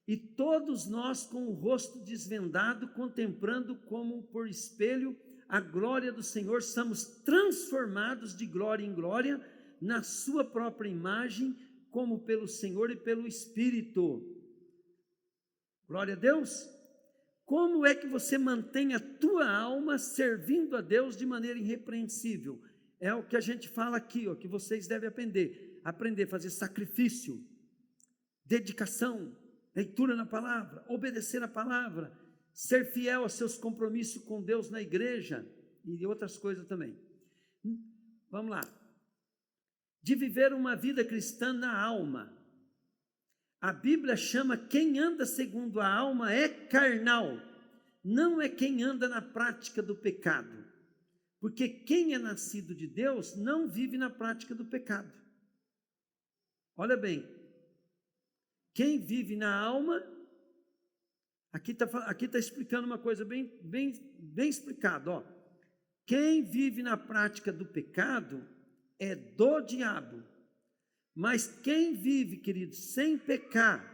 E todos nós com o rosto desvendado, contemplando como por espelho a glória do Senhor, somos transformados de glória em glória, na sua própria imagem, como pelo Senhor e pelo Espírito. Glória a Deus. Como é que você mantém a tua alma servindo a Deus de maneira irrepreensível? É o que a gente fala aqui, ó, que vocês devem aprender a fazer sacrifício, dedicação, leitura na palavra, obedecer a palavra, ser fiel aos seus compromissos com Deus na igreja e outras coisas também. Vamos lá. De viver uma vida cristã na alma. A Bíblia chama quem anda segundo a alma é carnal, não é quem anda na prática do pecado, porque quem é nascido de Deus não vive na prática do pecado. Olha bem, quem vive na alma, aqui está explicando uma coisa bem explicada, ó. Quem vive na prática do pecado é do diabo. Mas quem vive, querido, sem pecar,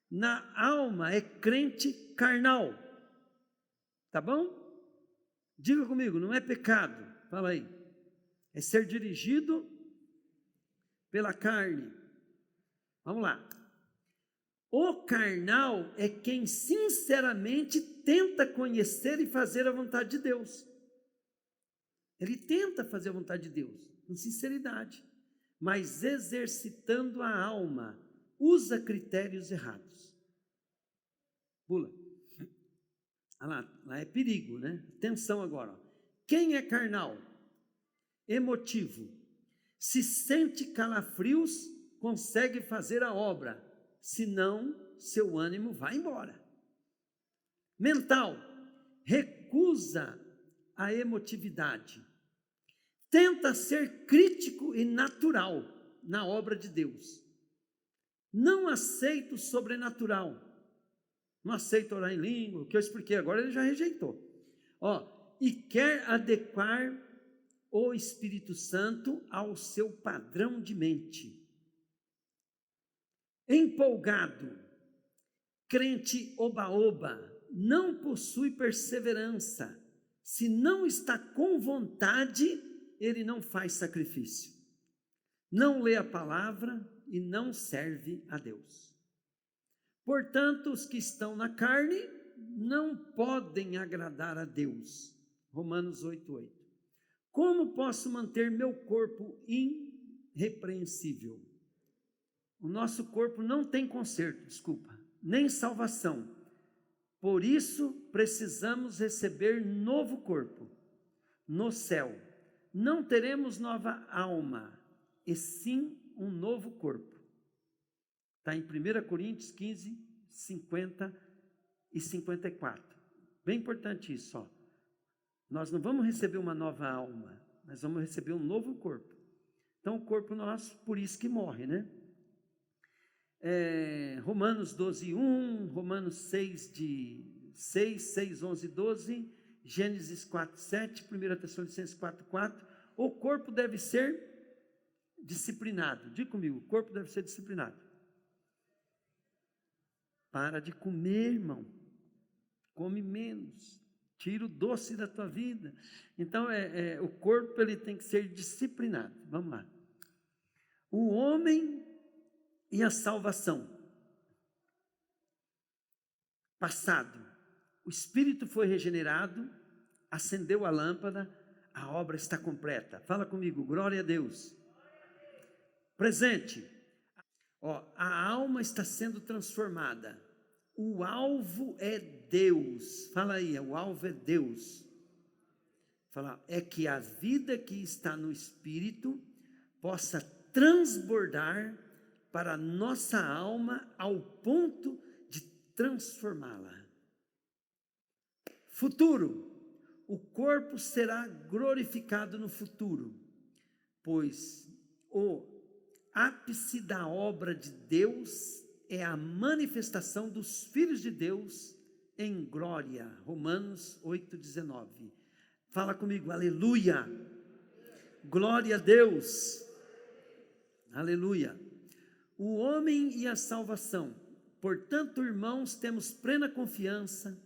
na alma é crente carnal. Tá bom? Diga comigo, não é pecado, fala aí. É ser dirigido pela carne. Vamos lá. O carnal é quem sinceramente tenta conhecer e fazer a vontade de Deus. Ele tenta fazer a vontade de Deus, com sinceridade. Mas exercitando a alma, usa critérios errados. Pula. Lá é perigo, né? Atenção agora. Quem é carnal? Emotivo. Se sente calafrios, consegue fazer a obra. Senão, seu ânimo vai embora. Mental. Recusa a emotividade. Tenta ser crítico e natural na obra de Deus. não aceita o sobrenatural, não aceita orar em língua, o que eu expliquei agora ele já rejeitou, e quer adequar o Espírito Santo ao seu padrão de mente. Empolgado, crente oba-oba, não possui perseverança. Se não está com vontade, ele não faz sacrifício. Não lê a palavra e não serve a Deus. Portanto, os que estão na carne não podem agradar a Deus. Romanos 8:8. Como posso manter meu corpo irrepreensível? O nosso corpo não tem conserto, nem salvação. Por isso, precisamos receber novo corpo. No céu, não teremos nova alma, e sim um novo corpo. Está em 1 Coríntios 15, 50 e 54. Bem importante isso, Nós não vamos receber uma nova alma, nós vamos receber um novo corpo. Então, o corpo nosso, por isso que morre, né? Romanos 12:1, Romanos 6, 11, 12, Gênesis 4:7, 1 Tessalonicenses 4:4. O corpo deve ser disciplinado. Diga comigo, o corpo deve ser disciplinado. Para de comer, irmão. Come menos. Tira o doce da tua vida. Então, o corpo ele tem que ser disciplinado. Vamos lá. O homem e a salvação. Passado. O espírito foi regenerado, acendeu a lâmpada, a obra está completa. Fala comigo, glória a Deus. Presente. A alma está sendo transformada. O alvo é Deus. Fala aí, o alvo é Deus. Fala, é que a vida que está no espírito possa transbordar para a nossa alma ao ponto de transformá-la. Futuro. O corpo será glorificado no futuro, pois o ápice da obra de Deus é a manifestação dos filhos de Deus em glória. Romanos 8:19. Fala comigo, aleluia. Glória a Deus. Aleluia. O homem e a salvação. Portanto, irmãos, temos plena confiança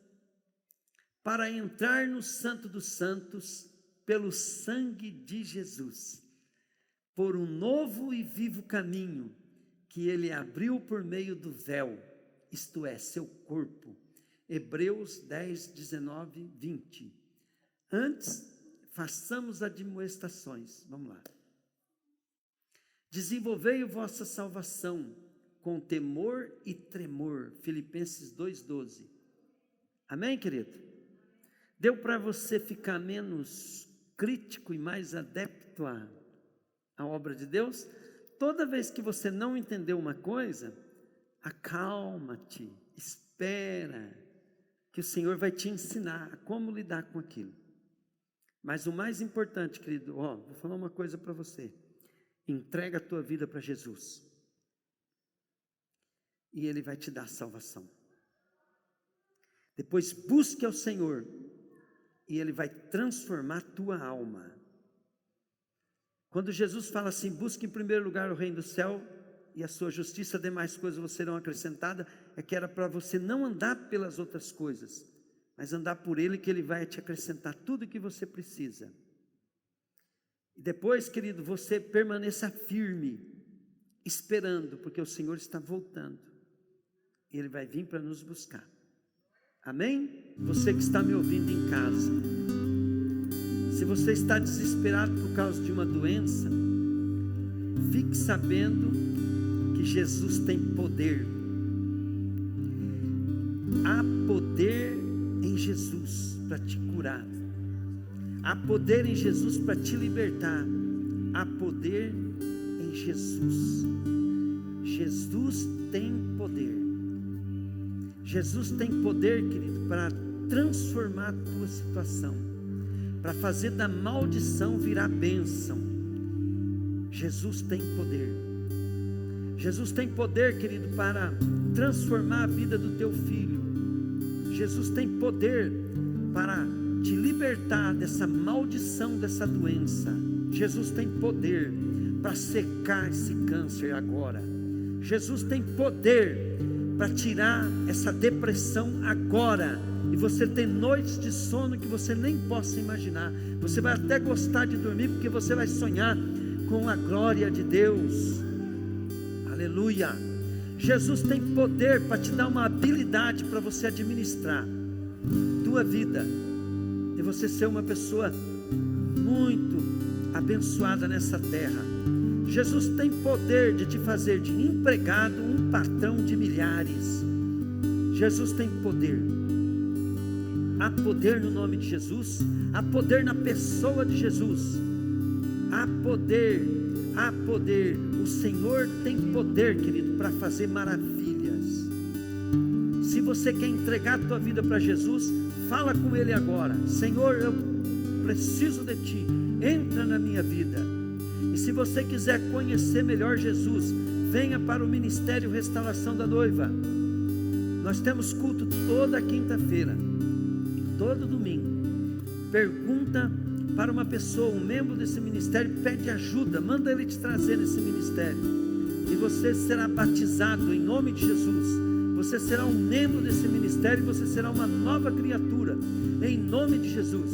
para entrar no Santo dos Santos pelo sangue de Jesus, por um novo e vivo caminho que ele abriu por meio do véu, isto é, seu corpo. Hebreus 10, 19, 20. Antes, façamos admoestações. Vamos lá. Desenvolvei vossa salvação com temor e tremor. Filipenses 2:12. Amém, querido? Deu para você ficar menos crítico e mais adepto à obra de Deus? Toda vez que você não entendeu uma coisa, acalma-te, espera, que o Senhor vai te ensinar a como lidar com aquilo. Mas o mais importante, querido, vou falar uma coisa para você. Entrega a tua vida para Jesus. E Ele vai te dar salvação. Depois busque ao Senhor. E Ele vai transformar a tua alma. Quando Jesus fala assim, busque em primeiro lugar o reino do céu e a sua justiça, demais coisas vos serão acrescentadas, é que era para você não andar pelas outras coisas, mas andar por Ele, que Ele vai te acrescentar tudo o que você precisa. E depois, querido, você permaneça firme, esperando, porque o Senhor está voltando. E Ele vai vir para nos buscar. Amém? Você que está me ouvindo em casa, se você está desesperado por causa de uma doença, fique sabendo que Jesus tem poder. Há poder em Jesus para te curar. Há poder em Jesus para te libertar. Há poder em Jesus. Jesus tem poder. Jesus tem poder, querido, para transformar a tua situação, para fazer da maldição virar bênção. Jesus tem poder. Jesus tem poder, querido, para transformar a vida do teu filho. Jesus tem poder para te libertar dessa maldição, dessa doença. Jesus tem poder para secar esse câncer agora. Jesus tem poder para tirar essa depressão agora. E você tem noites de sono que você nem possa imaginar. Você vai até gostar de dormir, porque você vai sonhar com a glória de Deus. Aleluia. Jesus tem poder para te dar uma habilidade para você administrar tua vida, e você ser uma pessoa muito abençoada nessa terra. Jesus tem poder de te fazer de empregado um patrão de milhares. Jesus tem poder. Há poder no nome de Jesus, há poder na pessoa de Jesus, há poder, há poder. O Senhor tem poder, querido, para fazer maravilhas. Se você quer entregar a tua vida para Jesus, fala com Ele agora: Senhor, eu preciso de Ti, entra na minha vida. E se você quiser conhecer melhor Jesus, venha para o Ministério Restauração da Noiva. Nós temos culto toda quinta-feira, todo domingo. Pergunta para uma pessoa, um membro desse ministério, pede ajuda, manda ele te trazer nesse ministério, e você será batizado em nome de Jesus. Você será um membro desse ministério, e você será uma nova criatura, em nome de Jesus.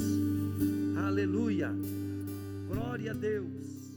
Aleluia, glória a Deus.